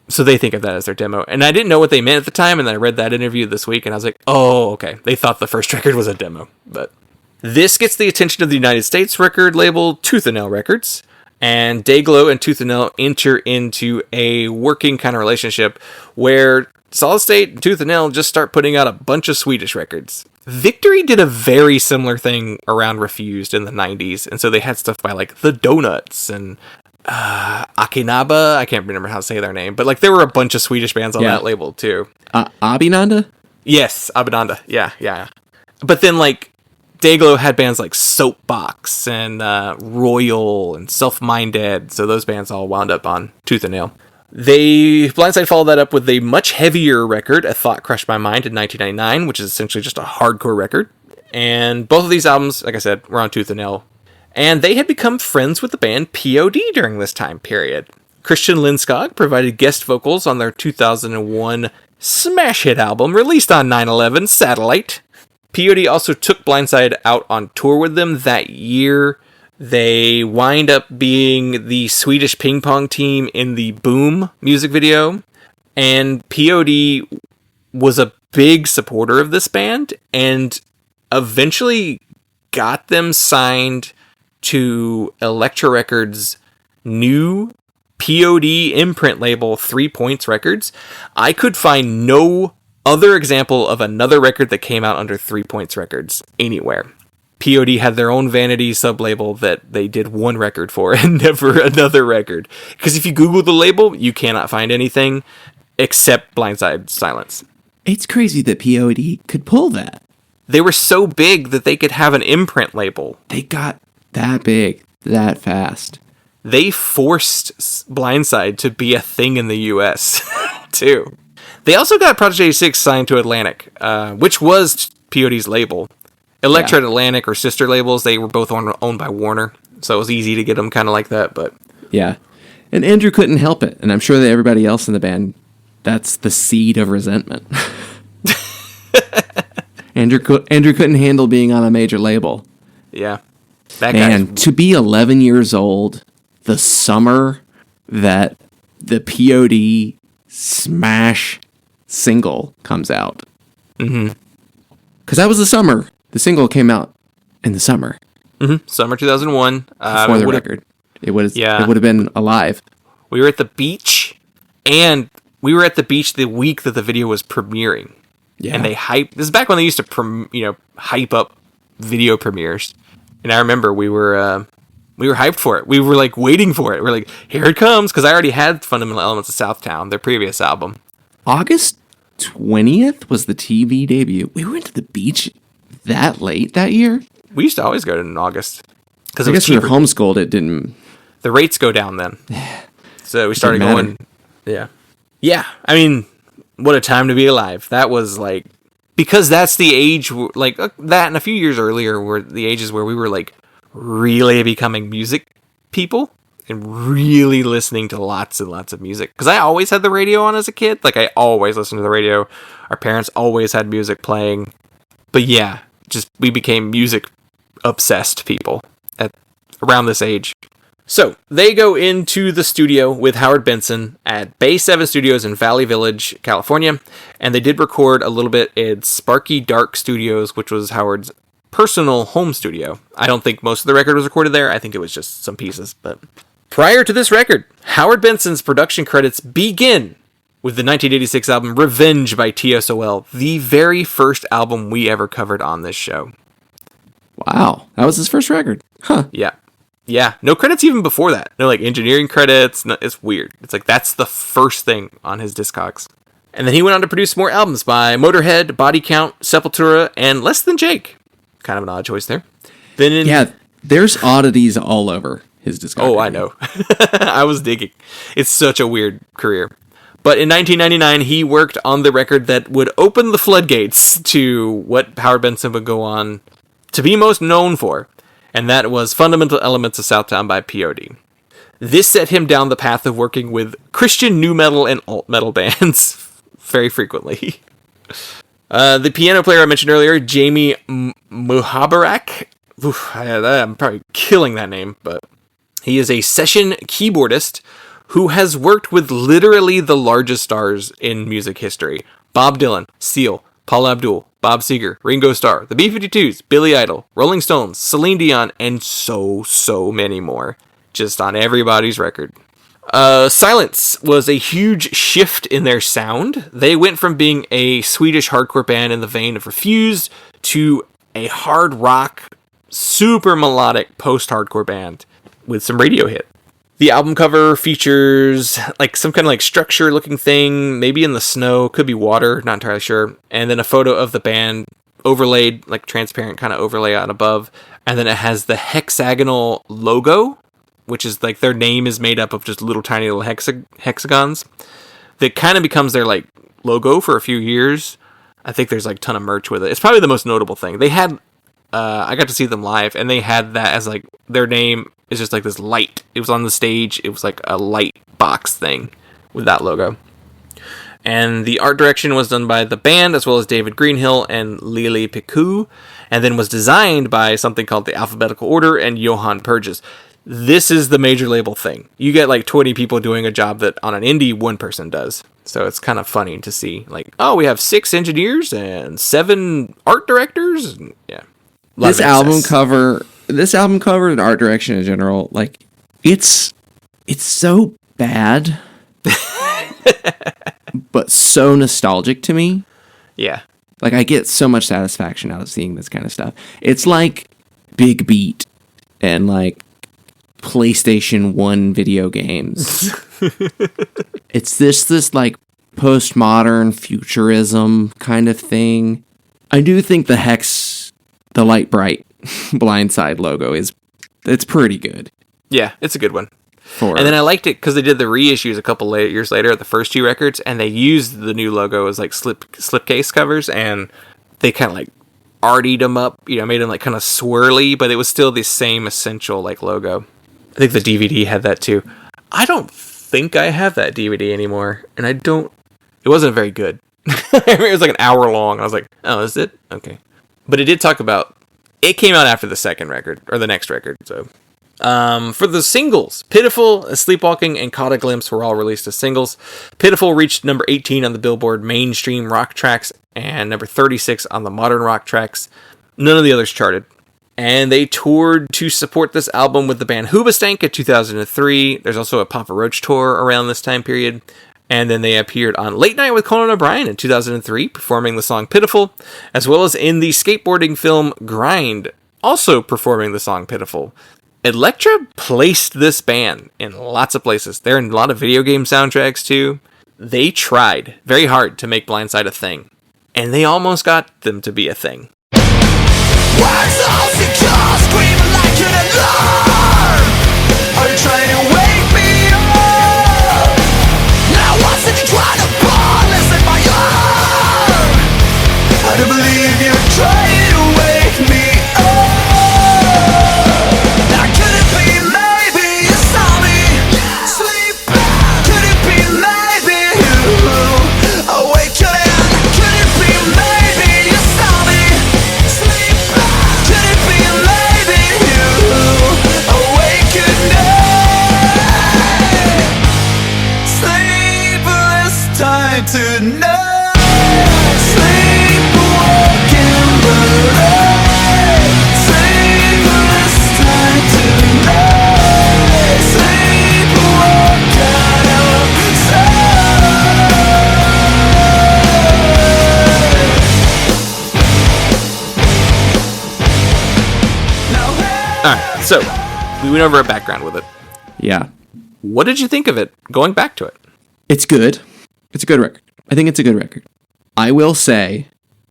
So they think of that as their demo. And I didn't know what they meant at the time, and then I read that interview this week, and I was like, oh, okay. They thought the first record was a demo. But this gets the attention of the United States record label Tooth and Nail Records, and Dayglow and Tooth and Nail enter into a working kind of relationship where Solid State and Tooth and Nail just start putting out a bunch of Swedish records. Victory did a very similar thing around Refused in the 90s, and so they had stuff by like The Donuts and Akinaba. I can't remember how to say their name, but like there were a bunch of Swedish bands on that label too. Abinanda? Yes, Abinanda. Yeah. But then like Dayglow had bands like Soapbox and Royal and Self-Minded, so those bands all wound up on Tooth and Nail. Blindside followed that up with a much heavier record, A Thought Crushed My Mind, in 1999, which is essentially just a hardcore record. And both of these albums, like I said, were on Tooth and Nail. And they had become friends with the band POD during this time period. Christian Lindskog provided guest vocals on their 2001 smash hit album, released on 9/11, Satellite. POD also took Blindside out on tour with them that year. They wind up being the Swedish ping pong team in the Boom music video. And POD was a big supporter of this band and eventually got them signed to Elektra Records' new POD imprint label, 3 Points Records. I could find no other example of another record that came out under 3 Points Records anywhere. POD had their own vanity sub-label that they did one record for and never another record. Because if you Google the label, you cannot find anything except Blindside Silence. It's crazy that POD could pull that. They were so big that they could have an imprint label. They got that big, that fast. They forced Blindside to be a thing in the US, too. They also got Project 86 signed to Atlantic, which was POD's label. Elektra and Atlantic are sister labels. They were both owned by Warner, so it was easy to get them kind of like that. But yeah, and Andrew couldn't help it, and I'm sure that everybody else in the band, that's the seed of resentment. Andrew couldn't handle being on a major label. Yeah, and to be 11 years old, the summer that the POD smash single comes out. Mm-hmm. Because that was the summer. The single came out in the summer. Mm-hmm. Summer 2001. Before the record. It would have been alive. We were at the beach, and we were at the beach the week that the video was premiering. Yeah. And they this is back when they used to hype up video premieres. And I remember we were hyped for it. We were like waiting for it. We're like, here it comes, because I already had Fundamental Elements of Southtown, their previous album. August 20th was the TV debut. We went to the beach that late that year? We used to always go in August. Because I guess we were homeschooled, it didn't... The rates go down then. So we started going... Yeah. Yeah, I mean, what a time to be alive. That was like... Because that's the age... Like, that and a few years earlier were the ages where we were like really becoming music people. And really listening to lots and lots of music. Because I always had the radio on as a kid. Like, I always listened to the radio. Our parents always had music playing. But yeah, we became music obsessed people at around this age. So they go into the studio with Howard Benson at Bay 7 Studios in Valley Village, California. And they did record a little bit at Sparky Dark Studios, which was Howard's personal home studio. I don't think most of the record was recorded there. I think it was just some pieces. But prior to this record, Howard Benson's production credits begin with the 1986 album Revenge by TSOL, the very first album we ever covered on this show. Wow, that was his first record. Huh. Yeah, no credits even before that. No, like, engineering credits. No, it's weird. It's like, that's the first thing on his Discogs. And then he went on to produce more albums by Motorhead, Body Count, Sepultura, and Less Than Jake. Kind of an odd choice there. Yeah, there's oddities all over his discography. Oh, I know. I was digging. It's such a weird career. But in 1999, he worked on the record that would open the floodgates to what Howard Benson would go on to be most known for, and that was Fundamental Elements of Southtown by POD. This set him down the path of working with Christian nu metal and alt metal bands very frequently. The piano player I mentioned earlier, Jamie Muhabarak, I'm probably killing that name, but he is a session keyboardist who has worked with literally the largest stars in music history. Bob Dylan, Seal, Paula Abdul, Bob Seger, Ringo Starr, the B-52s, Billy Idol, Rolling Stones, Celine Dion, and so many more. Just on everybody's record. Silence was a huge shift in their sound. They went from being a Swedish hardcore band in the vein of Refused to a hard rock, super melodic post-hardcore band with some radio hit. The album cover features like some kind of like structure looking thing, maybe in the snow, could be water, not entirely sure. And then a photo of the band overlaid, like transparent kind of overlay on above. And then it has the hexagonal logo, which is like their name is made up of just little tiny little hexagons. That kind of becomes their like logo for a few years. I think there's like a ton of merch with it. It's probably the most notable thing. They had, I got to see them live, and they had that as like their name is just like this light. It was on the stage. It was like a light box thing with that logo. And the art direction was done by the band, as well as David Greenhill and Lili Picou, and then was designed by something called the Alphabetical Order and Johan Purges. This is the major label thing. You get like 20 people doing a job that on an indie one person does. So it's kind of funny to see like, oh, we have 6 engineers and 7 art directors. And, yeah. This album cover and art direction in general, like it's so bad, but so nostalgic to me. Yeah. Like I get so much satisfaction out of seeing this kind of stuff. It's like Big Beat and like PlayStation 1 video games. It's this like postmodern futurism kind of thing. I do think the light bright Blindside logo it's pretty good. Yeah, it's a good one. And then I liked it because they did the reissues a couple years later of the first 2 records, and they used the new logo as like slipcase covers, and they kind of like artied them up, made them like kind of swirly, but it was still the same essential like logo. I think the DVD had that too. I don't think I have that DVD anymore, and it wasn't very good. It was like an hour long. I was like, oh, is it? Okay. But it did talk about, it came out after the second record, or the next record, so. For the singles, Pitiful, Sleepwalking, and Caught a Glimpse were all released as singles. Pitiful reached number 18 on the Billboard mainstream rock tracks, and number 36 on the modern rock tracks. None of the others charted. And they toured to support this album with the band Hoobastank in 2003. There's also a Papa Roach tour around this time period. And then they appeared on Late Night with Conan O'Brien in 2003, performing the song Pitiful, as well as in the skateboarding film Grind, also performing the song Pitiful. Elektra placed this band in lots of places. They're in a lot of video game soundtracks too. They tried very hard to make Blindside a thing, and they almost got them to be a thing. Words all secure, screaming like an alarm. Are you trying to wake me up? Now what's it you trying to polish in my arm? I don't believe you're trying to wake me up. Now could it be maybe you saw me sleep? Could it be maybe you awakening? Could it be maybe you saw me sleep? Could it be maybe you awakening? Sleepless time tonight. Sleepwalking the night. Sleepless time tonight. Sleepwalking outside. Alright, so we went over a background with it. Yeah. What did you think of it, going back to it? It's good. It's a good record. I think it's a good record. I will say,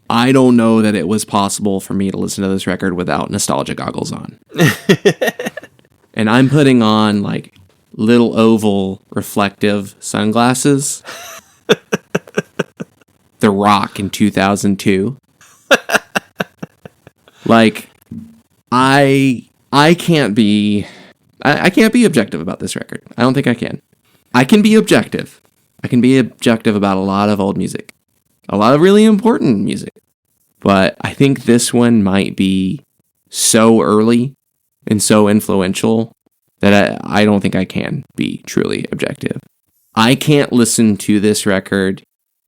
I don't know that it was possible for me to listen to this record without nostalgia goggles on. And I'm putting on like little oval reflective sunglasses. The Rock in 2002. Like, I can't be objective about this record. I don't think I can. I can be objective. I can be objective about a lot of old music. A lot of really important music. But I think this one might be so early and so influential that I don't think I can be truly objective. I can't listen to this record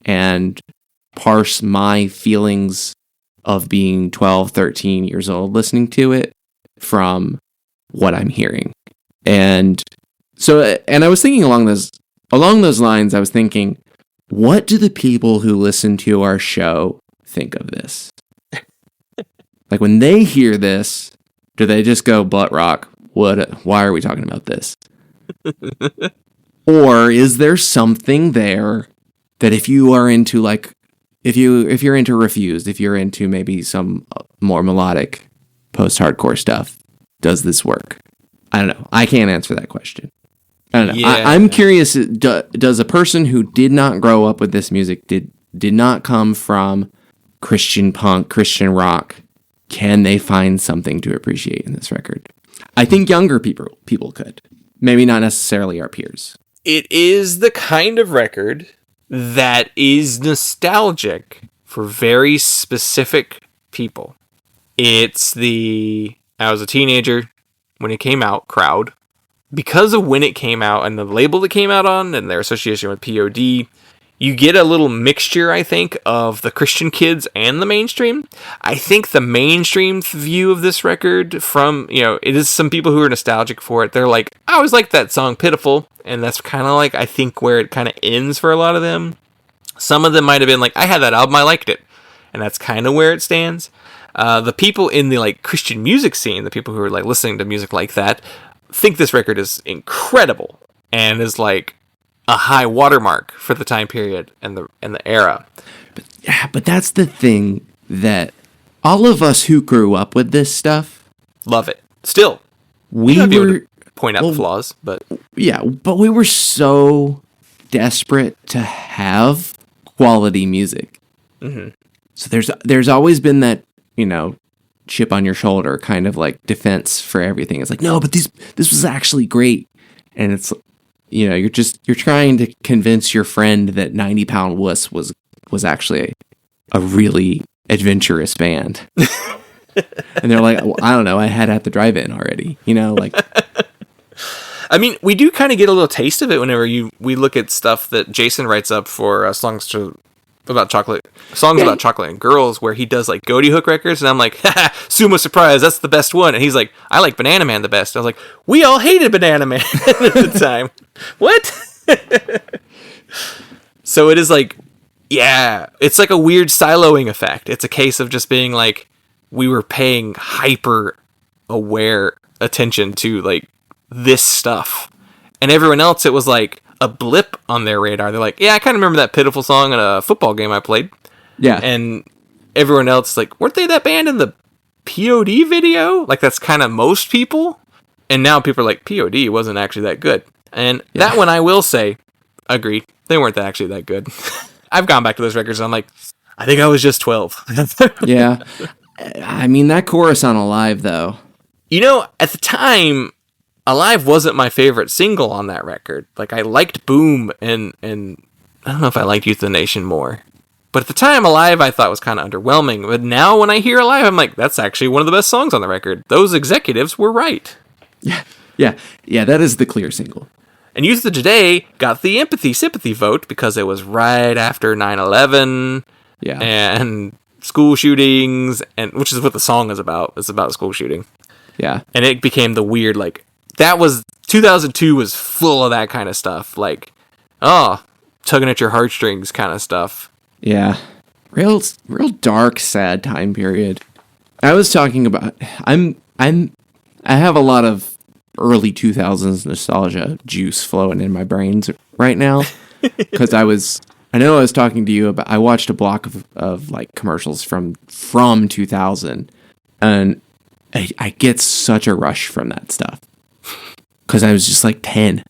and parse my feelings of being 12, 13 years old listening to it from what I'm hearing. And I was thinking along those lines, I was thinking, what do the people who listen to our show think of this? Like when they hear this, do they just go, butt rock? Why are we talking about this? Or is there something there that if you are into like, if you're into Refused, if you're into maybe some more melodic post-hardcore stuff, does this work? I don't know. I can't answer that question. I don't know. Yeah. I'm curious, does a person who did not grow up with this music, did not come from Christian punk, Christian rock, can they find something to appreciate in this record? I think younger people could. Maybe not necessarily our peers. It is the kind of record that is nostalgic for very specific people. It's the I was a teenager when it came out crowd. Because of when it came out and the label that came out on and their association with POD, you get a little mixture, I think, of the Christian kids and the mainstream. I think the mainstream view of this record from, it is some people who are nostalgic for it. They're like, I always liked that song Pitiful. And that's kind of like, I think, where it kind of ends for a lot of them. Some of them might have been like, I had that album, I liked it. And that's kind of where it stands. The people in the like Christian music scene, the people who are like listening to music like that, think this record is incredible and is like a high watermark for the time period and the era. But that's the thing, that all of us who grew up with this stuff love it. Still, we might be able were to point out the flaws, but but we were so desperate to have quality music. Mm-hmm. So there's always been that, chip on your shoulder kind of like defense for everything. It's like, no, but this was actually great. And it's, you're trying to convince your friend that 90 Pound Wuss was actually a really adventurous band. And they're like, well, I don't know, I had at the drive-in already, like. I mean, we do kind of get a little taste of it whenever we look at stuff that Jason writes up for songs about chocolate and girls, where he does like Goaty Hook records, and I'm like, haha, Sumo surprise, that's the best one. And he's like, I like Banana Man the best. I was like, we all hated Banana Man at the time. What? So it is like, yeah, it's like a weird siloing effect. It's a case of just being like, we were paying hyper aware attention to like this stuff, and everyone else, it was like a blip on their radar. They're like, yeah, I kind of remember that Pitiful song in a football game I played. Yeah. And everyone else is like, weren't they that band in the POD video? Like, that's kind of most people. And now people are like, POD wasn't actually that good. And that one, I will say, agreed. They weren't actually that good. I've gone back to those records and I'm like, I think I was just 12. Yeah. I mean, that chorus on Alive, though. At the time, Alive wasn't my favorite single on that record. Like, I liked Boom, and I don't know if I liked Youth of the Nation more. But at the time, Alive I thought was kind of underwhelming. But now when I hear Alive, I'm like, that's actually one of the best songs on the record. Those executives were right. Yeah, that is the clear single. And Youth of Today got the sympathy vote because it was right after 9/11. Yeah. And school shootings, and which is what the song is about. It's about school shooting. Yeah. And it became the weird, like, that was 2002 was full of that kind of stuff, like, tugging at your heartstrings kind of stuff. Yeah, real dark, sad time period. I was talking about. I have a lot of early 2000s nostalgia juice flowing in my brains right now because I was talking to you about. I watched a block of like commercials from 2000, and I get such a rush from that stuff. Because I was just like 10.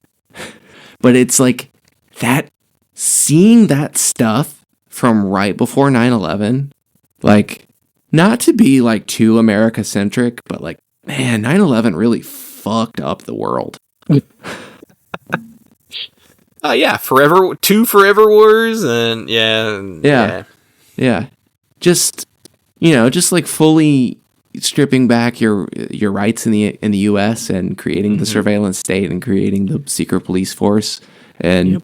But it's like that, seeing that stuff from right before 9/11, like, not to be like too America-centric, but like, man, 9/11 really fucked up the world. Yeah, two Forever Wars, and yeah. Just, just like fully stripping back your rights in the U.S. and creating the surveillance state and creating the secret police force and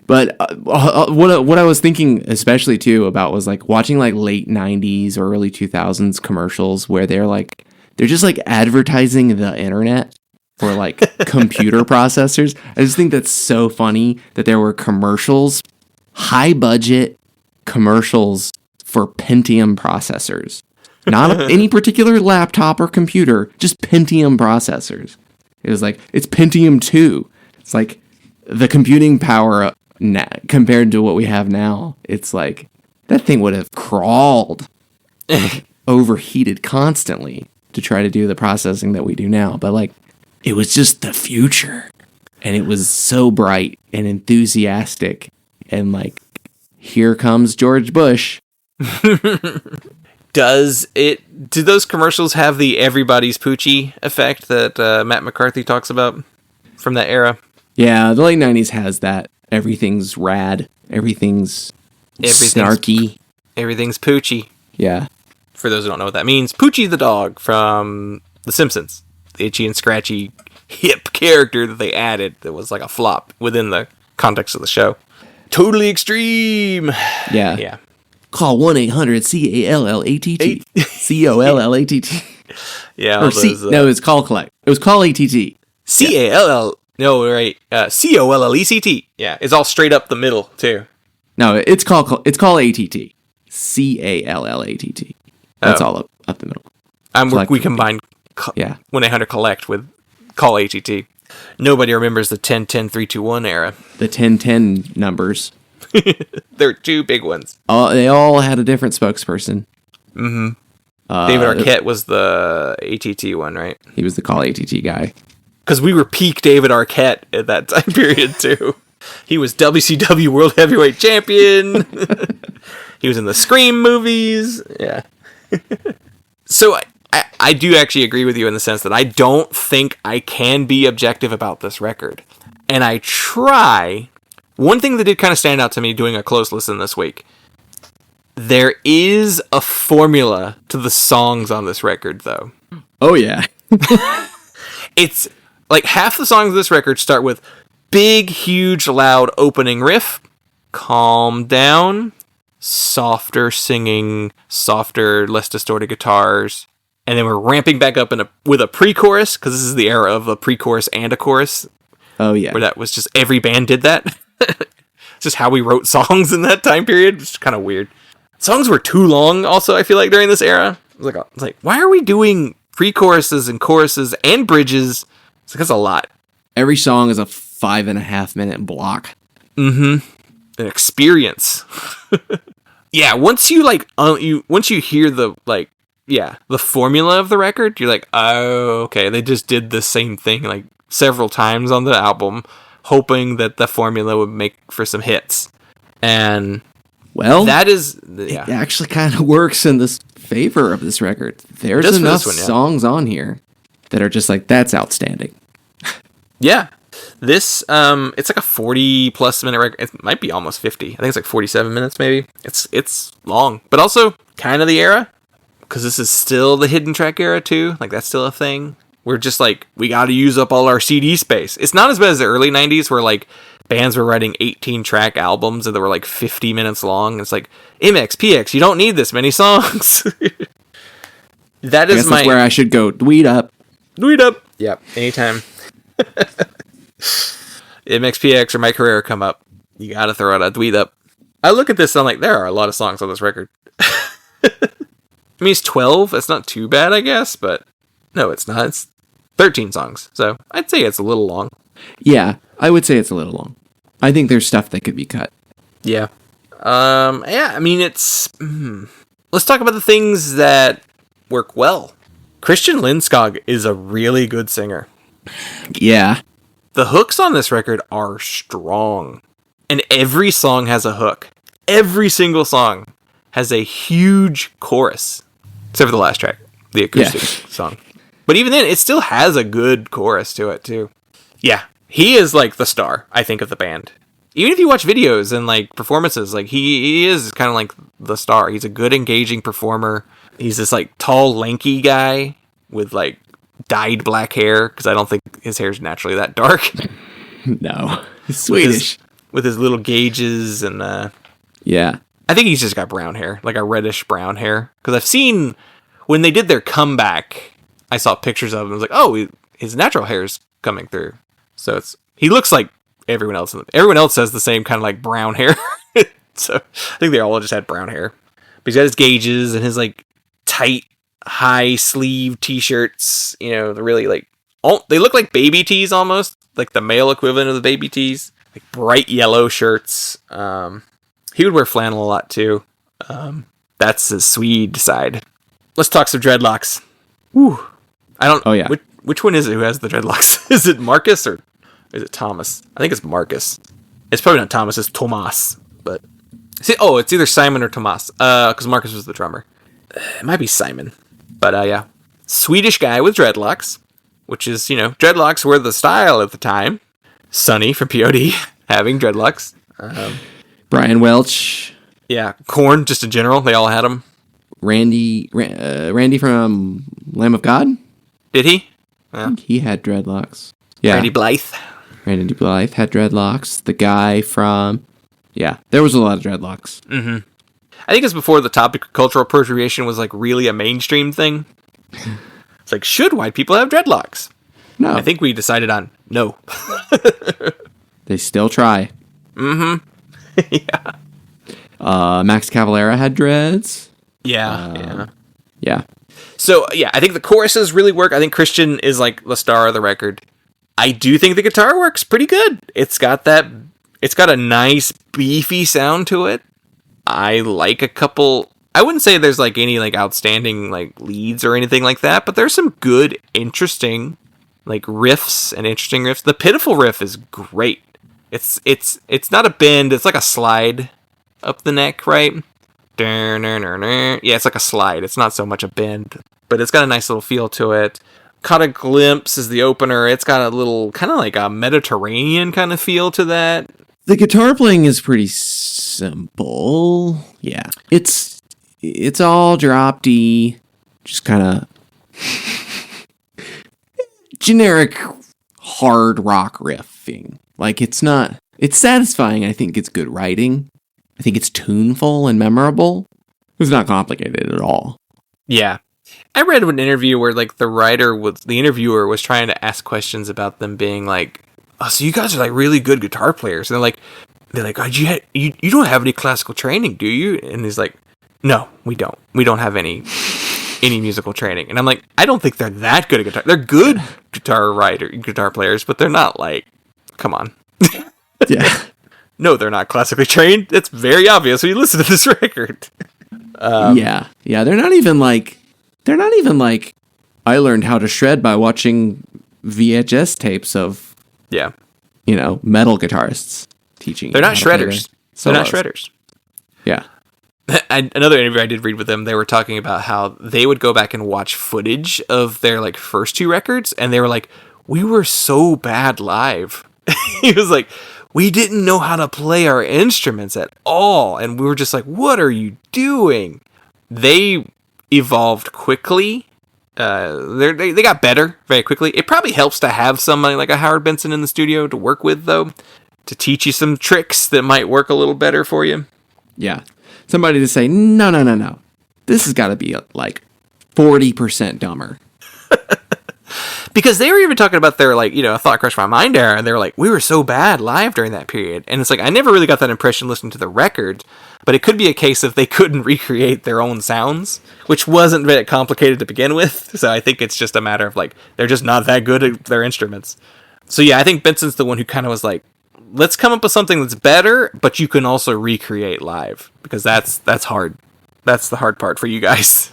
But what I was thinking especially too about was like watching like late 90s or early 2000s commercials where they're just like advertising the internet for like computer processors. I just think that's so funny that there were commercials, high budget commercials for Pentium processors. Not any particular laptop or computer, just Pentium processors. It was like, it's Pentium 2. It's like the computing power compared to what we have now. It's like, that thing would have crawled, overheated constantly to try to do the processing that we do now. But like, it was just the future. And it was so bright and enthusiastic. And like, here comes George Bush. Do those commercials have the everybody's Poochie effect that Matt McCarthy talks about from that era? Yeah, the late 90s has that. Everything's rad. Everything's snarky. Everything's Poochie. Yeah. For those who don't know what that means, Poochie the dog from The Simpsons. The itchy and scratchy hip character that they added that was like a flop within the context of the show. Totally extreme. Yeah. Yeah. Call 1-800-CALLATT. COLLATT. Yeah. Or no, it's call collect. It was call ATT. CALL. No, right. COLLECT. Yeah. It's all straight up the middle too. No, it's call ATT. CALLATT. That's all up the middle. We combined 1-800 collect with call ATT. Nobody remembers the 10-10-3-2-1 era. The 10-10 numbers. There are two big ones. They all had a different spokesperson. Mm-hmm. David Arquette was the ATT one, right? He was the call ATT guy. Because we were peak David Arquette at that time period, too. He was WCW World Heavyweight Champion. He was in the Scream movies. Yeah. So I do actually agree with you in the sense that I don't think I can be objective about this record. And I try. One thing that did kind of stand out to me doing a close listen this week, there is a formula to the songs on this record, though. Oh, yeah. It's like half the songs of this record start with big, huge, loud opening riff, calm down, softer singing, softer, less distorted guitars, and then we're ramping back up with a pre-chorus, because this is the era of a pre-chorus and a chorus. Oh, yeah. Where that was just, every band did that. It's just how we wrote songs in that time period. It's kind of weird. Songs were too long, also, I feel like, during this era. It's like, why are we doing pre-choruses and choruses and bridges? It's like, that's a lot. Every song is a 5.5 minute block. Mm-hmm. An experience. Yeah, once you hear the formula of the record, you're like, oh, okay, they just did the same thing like several times on the album, hoping that the formula would make for some hits. And that is, it actually kind of works in this favor of this record. There's enough songs on here that are just like, that's outstanding. Yeah. This, it's like a 40 plus minute record. It might be almost 50. I think it's like 47 minutes maybe. It's long, but also kind of the era, because this is still the hidden track era too. Like, that's still a thing. We're just like, we got to use up all our CD space. It's not as bad as the early 90s where like bands were writing 18 track albums and they were like 50 minutes long. It's like, MX, PX, you don't need this many songs. That's where I should go. Tweet up. Yep, anytime. MXPX or My Career come up, you gotta throw out a tweet up. I look at this and I'm like, there are a lot of songs on this record. I mean, it's 12. It's not too bad, I guess, but no, it's not. It's 13 songs, so I'd say it's a little long. Yeah, I would say it's a little long. I think there's stuff that could be cut. Yeah. I mean, it's... Let's talk about the things that work well. Christian Lindskog is a really good singer. Yeah. The hooks on this record are strong. And every song has a hook. Every single song has a huge chorus. Except for the last track, the acoustic song. But even then, it still has a good chorus to it, too. Yeah. He is, like, the star, I think, of the band. Even if you watch videos and, like, performances, like, he is kind of like the star. He's a good, engaging performer. He's this like tall, lanky guy with like dyed black hair, because I don't think his hair's naturally that dark. No. He's Swedish. With his little gauges and yeah. I think he's just got brown hair, like a reddish brown hair. Because I've seen when they did their comeback, I saw pictures of him. I was like, oh, his natural hair is coming through. So he looks like everyone else. Everyone else has the same kind of like brown hair. So I think they all just had brown hair. But he's got his gauges and his like tight, high sleeve t-shirts. You know, they're really like, they look like baby tees almost, like the male equivalent of the baby tees. Like bright yellow shirts. He would wear flannel a lot too. That's his Swede side. Let's talk some dreadlocks. Woo. Oh yeah. Which one is it who has the dreadlocks? Is it Marcus or is it Thomas? I think it's Marcus. It's probably not Thomas. It's Tomas. But it's either Simon or Tomas. Because Marcus was the drummer. It might be Simon. But yeah, Swedish guy with dreadlocks, which is, you know, dreadlocks were the style at the time. Sonny from POD having dreadlocks. Brian Welch. Yeah, Korn, just in general, they all had them. Randy from Lamb of God. Did he? I think he had dreadlocks. Yeah. Randy Blythe had dreadlocks. The guy from... Yeah, there was a lot of dreadlocks. Mm-hmm. I think it's before the topic of cultural appropriation was like really a mainstream thing. It's like, should white people have dreadlocks? No. I think we decided on no. They still try. Mm-hmm. Yeah. Max Cavalera had dreads. Yeah. Yeah. So, yeah, I think the choruses really work. I think Christian is like the star of the record. I do think the guitar works pretty good. It's got a nice beefy sound to it. I like a couple, I wouldn't say there's like any like outstanding like leads or anything like that, but there's some good, interesting like riffs and interesting riffs. The Pitiful riff is great. It's not a bend, it's like a slide up the neck, right? Yeah, it's like a slide. It's not so much a bend, but it's got a nice little feel to it. Caught a Glimpse is the opener. It's got a little kind of like a Mediterranean kind of feel to that. The guitar playing is pretty simple. Yeah. It's all drop D, just kind of generic hard rock riffing. Like it's satisfying. I think it's good writing. I think it's tuneful and memorable. It's not complicated at all. Yeah. I read an interview where like the interviewer was trying to ask questions about them being like, oh, so you guys are like really good guitar players. And they're like, oh, you don't have any classical training, do you? And he's like, no, we don't. We don't have any musical training. And I'm like, I don't think they're that good at guitar. They're good guitar players, but they're not like, come on. Yeah. No, they're not classically trained. It's very obvious when you listen to this record. Yeah. They're not even like, I learned how to shred by watching VHS tapes of, yeah, you know, metal guitarists teaching. They're not shredders. They're not shredders. Yeah. Another interview I did read with them, they were talking about how they would go back and watch footage of their like first two records, and they were like, we were so bad live. He was like, we didn't know how to play our instruments at all. And we were just like, what are you doing? They evolved quickly. They got better very quickly. It probably helps to have somebody like a Howard Benson in the studio to work with, though, to teach you some tricks that might work a little better for you. Yeah. Somebody to say, no. This has got to be like 40% dumber. Because they were even talking about their, like, you know, Thought Crushed My Mind era, and they were like, we were so bad live during that period. And it's like, I never really got that impression listening to the record, but it could be a case of they couldn't recreate their own sounds, which wasn't very complicated to begin with. So I think it's just a matter of, like, they're just not that good at their instruments. So yeah, I think Benson's the one who kind of was like, let's come up with something that's better, but you can also recreate live, because that's hard. That's the hard part for you guys.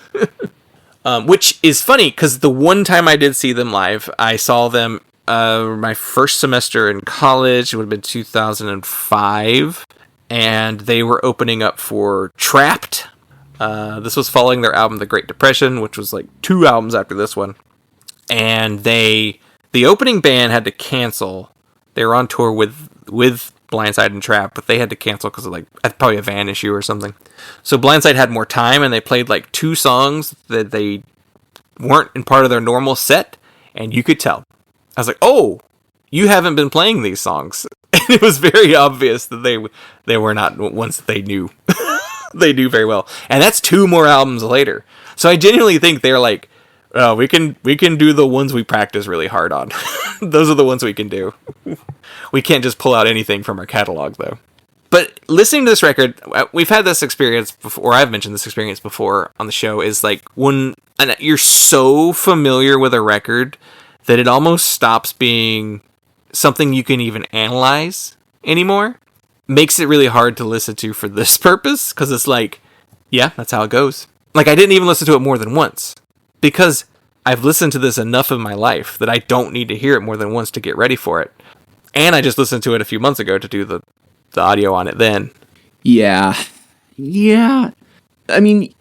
Which is funny, because the one time I did see them live, I saw them my first semester in college. It would have been 2005, and they were opening up for Trapped. This was following their album The Great Depression, which was like 2 albums after this one. And the opening band had to cancel. They were on tour with Blindside and Trap, but they had to cancel because of like probably a van issue or something. So Blindside had more time, and they played like 2 songs that they weren't in part of their normal set, and you could tell. I was like, oh, you haven't been playing these songs. And it was very obvious that they were not ones that they knew. They knew very well. And that's 2 more albums later. So I genuinely think they're like, oh, we can do the ones we practice really hard on. Those are the ones we can do. We can't just pull out anything from our catalog, though. But listening to this record, we've had this experience before, or I've mentioned this experience before on the show, is like when you're so familiar with a record that it almost stops being something you can even analyze anymore. Makes it really hard to listen to for this purpose, because it's like, yeah, that's how it goes. Like, I didn't even listen to it more than once, because I've listened to this enough in my life that I don't need to hear it more than once to get ready for it. And I just listened to it a few months ago to do the audio on it then. Yeah. I mean,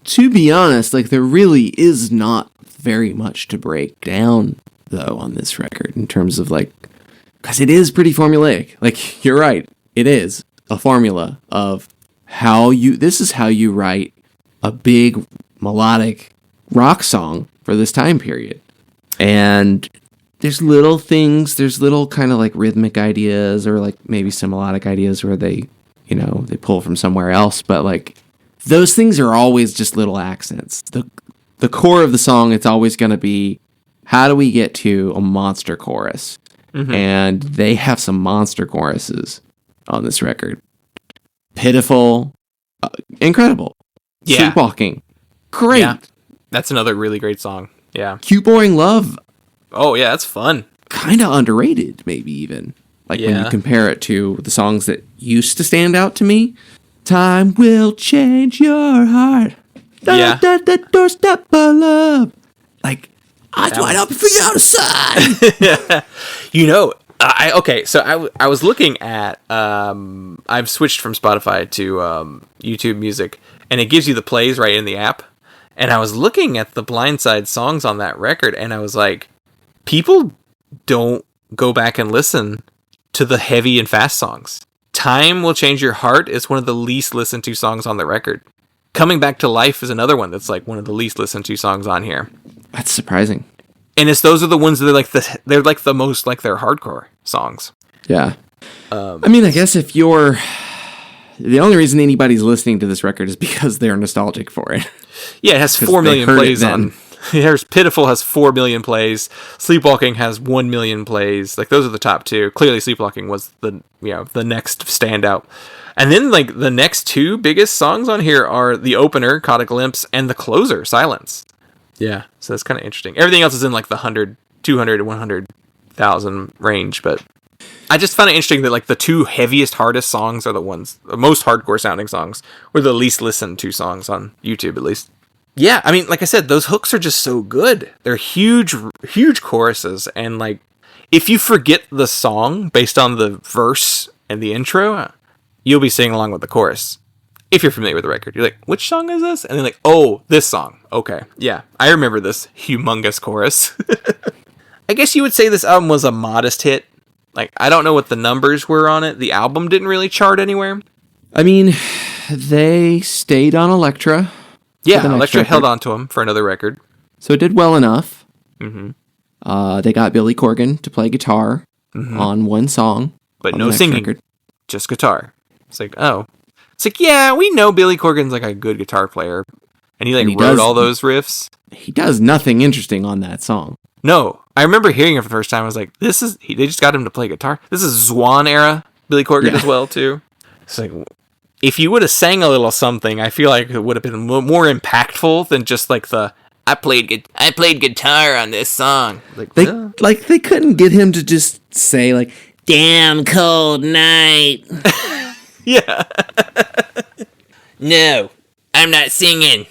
to be honest, like, there really is not very much to break down, though, on this record, in terms of, like, because it is pretty formulaic. Like, you're right. It is a formula of this is how you write a big melodic rock song for this time period. And there's little things, there's little kind of like rhythmic ideas or like maybe some melodic ideas where they pull from somewhere else. But like those things are always just little accents. The core of the song, it's always going to be, how do we get to a monster chorus? Mm-hmm. And they have some monster choruses on this record. Pitiful, incredible. Yeah. Sleepwalking, great. Yeah. That's another really great song. Yeah. Cute Boring Love. Oh yeah, that's fun. Kind of underrated, maybe even. Like when you compare it to the songs that used to stand out to me. Time will change your heart. Yeah. The doorstep of love. Like, eyes wide open for you outside. So I was looking at, I've switched from Spotify to YouTube Music, and it gives you the plays right in the app. And I was looking at the Blindside songs on that record, and I was like, people don't go back and listen to the heavy and fast songs. Time Will Change Your Heart is one of the least listened to songs on the record. Coming Back to Life is another one that's like one of the least listened to songs on here. That's surprising. And those are the ones that they're like the most like their hardcore songs. Yeah. I mean, I guess the only reason anybody's listening to this record is because they're nostalgic for it. Yeah, it has 4 million plays on. Here's Pitiful has 4 million plays. Sleepwalking has 1 million plays. Like those are the top 2. Clearly, Sleepwalking was the next standout. And then like the next 2 biggest songs on here are the opener, Caught a Glimpse, and the closer, Silence. Yeah, so that's kind of interesting. Everything else is in like the 100, 200, 100,000 range, but I just found it interesting that like the 2 heaviest, hardest songs are the most hardcore sounding songs, or the least listened to songs on YouTube, at least. Yeah, I mean, like I said, those hooks are just so good. They're huge, huge choruses, and like, if you forget the song based on the verse and the intro, you'll be singing along with the chorus. If you're familiar with the record, you're like, which song is this? And then like, oh, this song. Okay, yeah, I remember this humongous chorus. I guess you would say this album was a modest hit. Like, I don't know what the numbers were on it. The album didn't really chart anywhere. I mean, they stayed on Elektra. Yeah, Elektra held on to them for another record. So it did well enough. Mm-hmm. They got Billy Corgan to play guitar on one song. But no singing, just guitar. It's like, oh. It's like, yeah, we know Billy Corgan's like a good guitar player. And he wrote all those riffs. He does nothing interesting on that song. No, I remember hearing it for the first time. I was like, they just got him to play guitar. This is Zwan era Billy Corgan as well, too. It's like, if you would have sang a little something, I feel like it would have been more impactful than just like I played guitar on this song. Like, they couldn't get him to just say like, damn cold night. Yeah. No, I'm not singing.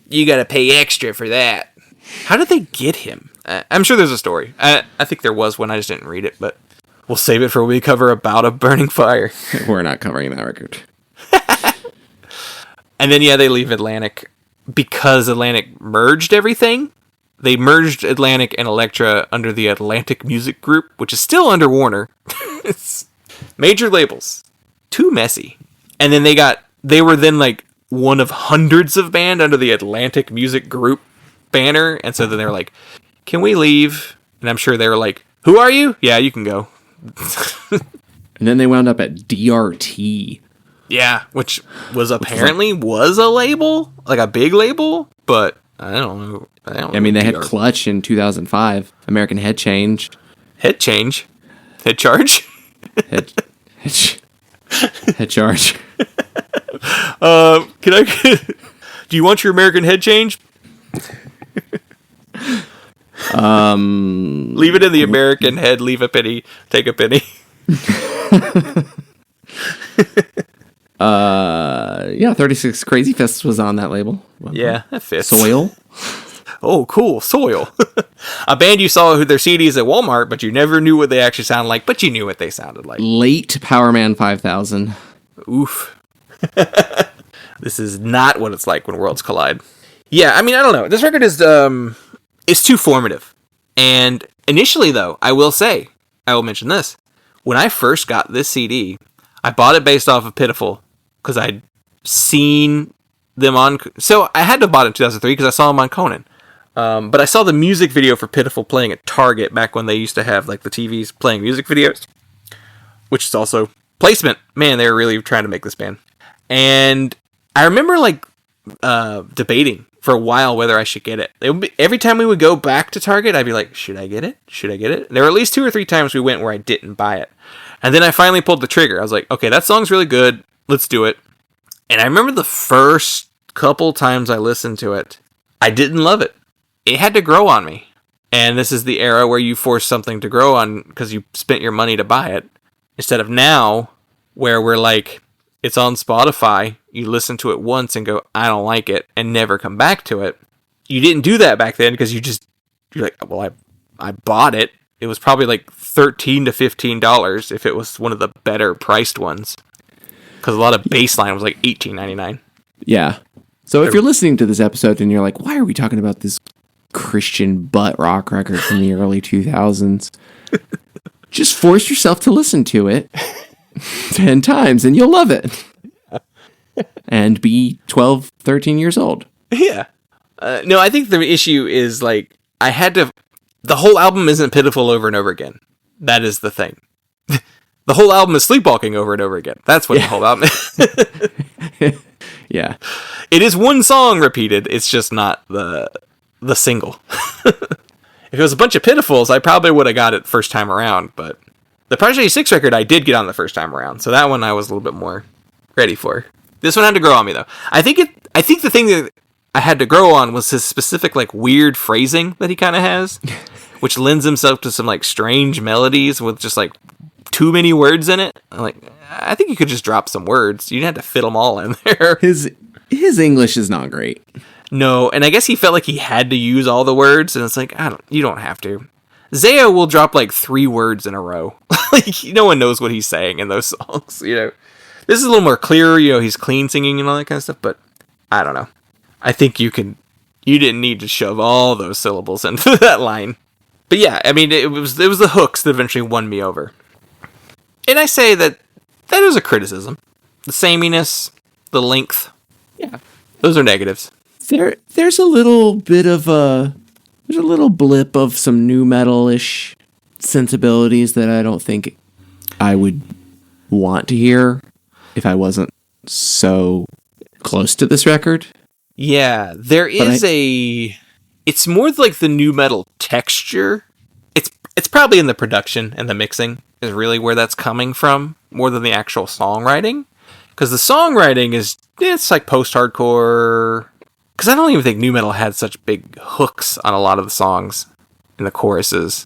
You gotta pay extra for that. How did they get him? I'm sure there's a story. I think there was one. I just didn't read it, but we'll save it for when we cover About a Burning Fire. We're not covering that record. And then, they leave Atlantic because Atlantic merged everything. They merged Atlantic and Elektra under the Atlantic Music Group, which is still under Warner. Major labels. Too messy. And then they were then like one of hundreds of band under the Atlantic Music Group banner. And so then they were like, can we leave? And I'm sure they were like, who are you? Yeah, you can go. And then they wound up at DRT. Yeah, which was apparently was a label, like a big label, but I don't know. I mean, they had Clutch in 2005, American Head Change. Head change? Head charge? Head Charge. Can I do you want your American Head change? Leave it in the American Head, leave a penny, take a penny. Yeah, 36 Crazy Fists was on that label. Yeah, that fits. Soil. Oh, cool. Soil. A band you saw their CDs at Walmart, but you never knew what they actually sounded like, but you knew what they sounded like. Late Power Man 5000. Oof. This is not what it's like when worlds collide. Yeah, I mean, I don't know. This record is it's too formative. And initially, though, I will mention this. When I first got this CD, I bought it based off of Pitiful because I'd seen them on... So I had to have bought it in 2003 because I saw them on Conan. But I saw the music video for Pitiful playing at Target back when they used to have like the TVs playing music videos, which is also placement. Man, they were really trying to make this band. And I remember like debating for a while whether I should get it. Every time we would go back to Target, I'd be like, should I get it? Should I get it? There were at least 2 or 3 times we went where I didn't buy it. And then I finally pulled the trigger. I was like, okay, that song's really good. Let's do it. And I remember the first couple times I listened to it, I didn't love it. It had to grow on me. And this is the era where you force something to grow on because you spent your money to buy it. Instead of now, where we're like, it's on Spotify, you listen to it once and go, I don't like it, and never come back to it. You didn't do that back then because you're like, well, I bought it. It was probably like $13 to $15 if it was one of the better priced ones. Because a lot of baseline was like $18.99. Yeah. So if you're listening to this episode and you're like, why are we talking about this Christian butt rock record from the early 2000s? Just force yourself to listen to it 10 times and you'll love it. And be 12, 13 years old. Yeah. No, I think the issue is like, the whole album isn't Pitiful over and over again. That is the thing. The whole album is Sleepwalking over and over again. That's what the whole album is. Yeah. It is one song repeated. It's just not the single. If it was a bunch of Pitifuls, I probably would have got it first time around. But the Project 86 record, I did get on the first time around. So that one I was a little bit more ready for. This one had to grow on me, though. I think the thing that I had to grow on was his specific, like, weird phrasing that he kind of has, which lends himself to some, like, strange melodies with just, like, too many words in it. Like, I think you could just drop some words. You didn't have to fit them all in there. His English is not great. No, and I guess he felt like he had to use all the words, and it's like, you don't have to. Zaya will drop, like, 3 words in a row. Like, no one knows what he's saying in those songs, you know. This is a little more clear, you know, he's clean singing and all that kind of stuff, but I don't know. I think you didn't need to shove all those syllables into that line. But yeah, I mean, it was the hooks that eventually won me over. And I say that is a criticism. The sameness, the length. Yeah. Those are negatives. There's a little bit of there's a little blip of some new metal-ish sensibilities that I don't think I would want to hear if I wasn't so close to this record. Yeah, there is it's more like the new metal texture. It's probably in the production and the mixing is really where that's coming from, more than the actual songwriting. Because the songwriting it's like post-hardcore. Because I don't even think new metal had such big hooks on a lot of the songs in the choruses.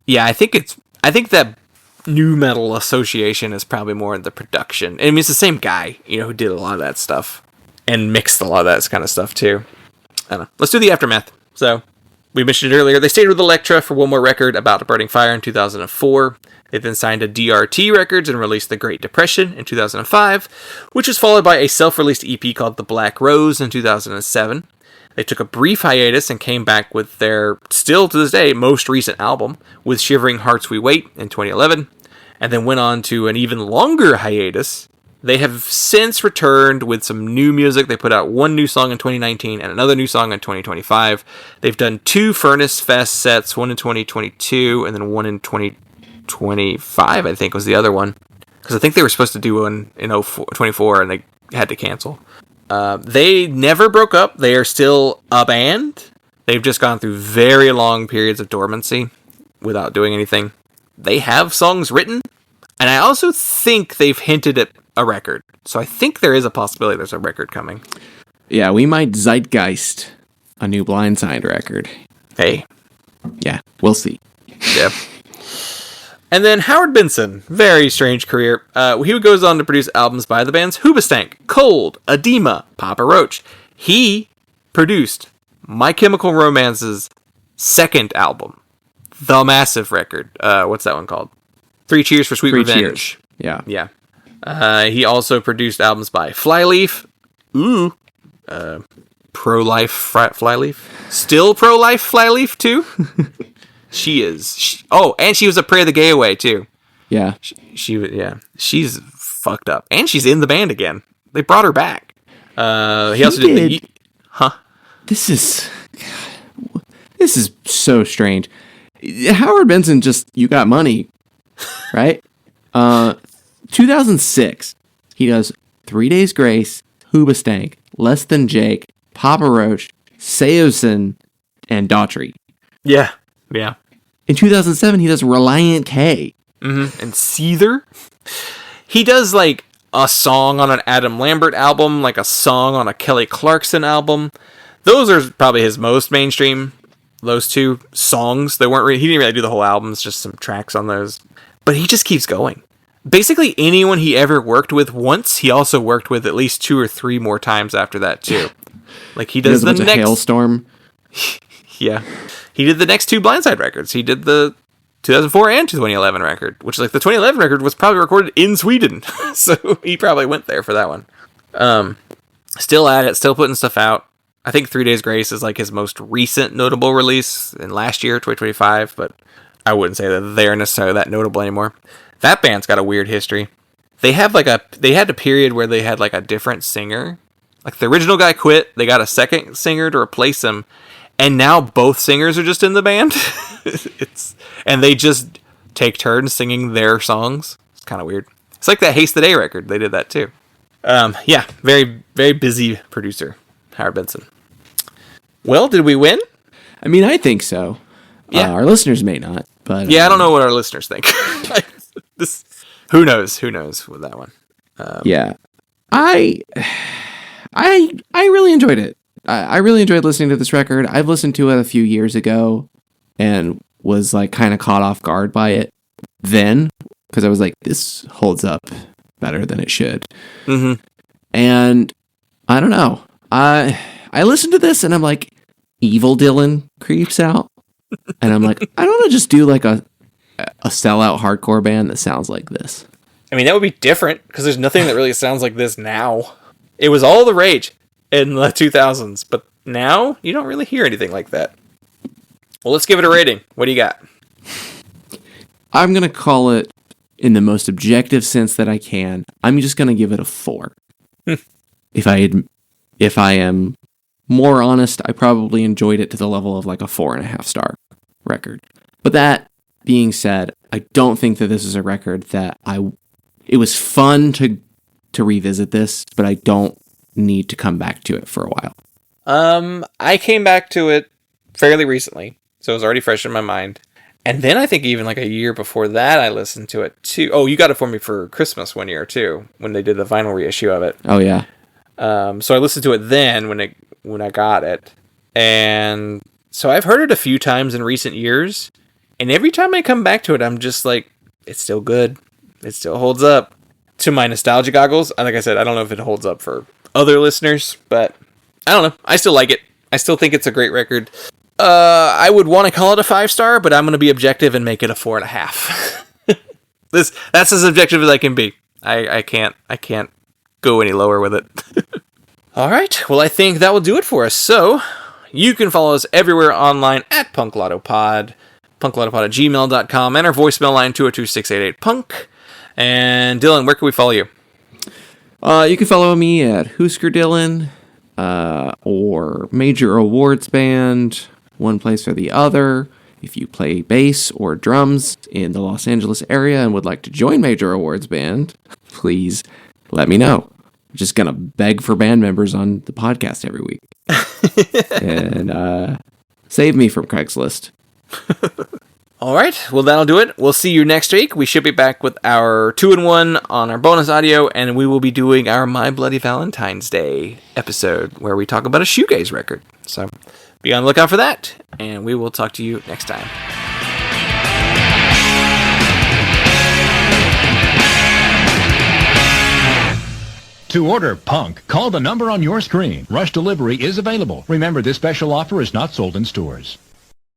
Yeah, I think that new metal association is probably more in the production. I mean, it's the same guy, you know, who did a lot of that stuff and mixed a lot of that kind of stuff too. I don't know. Let's do the aftermath. So, we mentioned it earlier. They stayed with Elektra for one more record, About a Burning Fire, in 2004. They then signed to DRT Records and released The Great Depression in 2005, which was followed by a self-released EP called The Black Rose in 2007. They took a brief hiatus and came back with their, still to this day, most recent album, With Shivering Hearts We Wait in 2011. and then went on to an even longer hiatus. They have since returned with some new music. They put out one new song in 2019 and another new song in 2025. They've done 2 Furnace Fest sets, one in 2022 and then one in 2025, I think was the other one. Because I think they were supposed to do one in 24 and they had to cancel. They never broke up. They are still a band. They've just gone through very long periods of dormancy without doing anything. They have songs written, and I also think they've hinted at a record. So I think there is a possibility there's a record coming. Yeah, we might zeitgeist a new Blindside record. Hey. Yeah, we'll see. Yep. And then Howard Benson, very strange career. He goes on to produce albums by the bands Hoobastank, Cold, Edema, Papa Roach. He produced My Chemical Romance's second album, the massive record. What's that one called? 3 Cheers for Sweet Revenge. Cheers. Yeah. Yeah. He also produced albums by Flyleaf. Ooh. Pro-life Flyleaf. Still pro-life Flyleaf, too? She is. And she was a Pray the Gay Away, too. Yeah. She's fucked up. And she's in the band again. They brought her back. He also did the... Huh? This is so strange. Howard Benson you got money, right? 2006, he does 3 Days Grace, Hoobastank, Less Than Jake, Papa Roach, Seosin, and Daughtry. Yeah, yeah. In 2007, he does Reliant K. Mm-hmm. And Seether. He does, like, a song on an Adam Lambert album, like a song on a Kelly Clarkson album. Those are probably his most mainstream, those 2 songs. He didn't really do the whole album, it's just some tracks on those. But he just keeps going. Basically, anyone he ever worked with once, he also worked with at least 2 or 3 more times after that, too. Like, he does the next... Hailstorm. Yeah. He did the next 2 Blindside records. He did the 2004 and 2011 record, which, like, the 2011 record was probably recorded in Sweden. So he probably went there for that one. Still at it, still putting stuff out. I think 3 Days Grace is, like, his most recent notable release in last year, 2025, but I wouldn't say that they're necessarily that notable anymore. That band's got a weird history. They had a period where they had, like, a different singer. Like, the original guy quit, they got a second singer to replace him, and now both singers are just in the band. And they just take turns singing their songs. It's kind of weird. It's like that Haste the Day record. They did that too. Yeah, very, very busy producer, Howard Benson. Well, did we win? I mean, I think so. Yeah. Our listeners may not, but... Yeah, I don't know what our listeners think. Who knows? Who knows with that one? Yeah. I really enjoyed it. I really enjoyed listening to this record. I've listened to it a few years ago and was like kind of caught off guard by it then because I was like, this holds up better than it should. Mm-hmm. And I don't know. I listened to this and I'm like, Evil Dylan creeps out. And I'm like, I don't want to just do like a sellout hardcore band that sounds like this. I mean, that would be different because there's nothing that really sounds like this now. It was all the rage in the 2000s, but now you don't really hear anything like that. Well, let's give it a rating. What do you got? I'm going to call it, in the most objective sense that I can, I'm just going to give it a 4. If I am more honest, I probably enjoyed it to the level of like a 4.5 star record. But that being said, I don't think that this is a record that it was fun to revisit this, but I don't need to come back to it for a while. I came back to it fairly recently, so it was already fresh in my mind. And then I think even like a year before that, I listened to it too. Oh, you got it for me for Christmas one year too, when they did the vinyl reissue of it. Oh yeah. So I listened to it then when I got it, and so I've heard it a few times in recent years, and every time I come back to it, I'm just like, it's still good. It still holds up. To my nostalgia goggles, like I said, I don't know if it holds up for other listeners, but I don't know. I still like it. I still think it's a great record. I would want to call it a 5-star, but I'm going to be objective and make it a 4.5. That's as objective as I can be. I can't go any lower with it. All right. Well, I think that will do it for us. So you can follow us everywhere online at Punk Lotto Pod. punkloudapod@gmail.com, and our voicemail line 202-688-PUNK. And Dylan, where can we follow you? You can follow me at Husker Dylan or Major Awards Band, one place or the other. If you play bass or drums in the Los Angeles area and would like to join Major Awards Band, please let me know. I'm just going to beg for band members on the podcast every week. And save me from Craigslist. All right, well, that'll do it. We'll see you next week. We should be back with our 2-in-1 on our bonus audio, and we will be doing our My Bloody Valentine's Day episode where we talk about a shoegaze record. So be on the lookout for that, and we will talk to you next time. To order Punk, call the number on your screen. Rush delivery is available. Remember, this special offer is not sold in stores.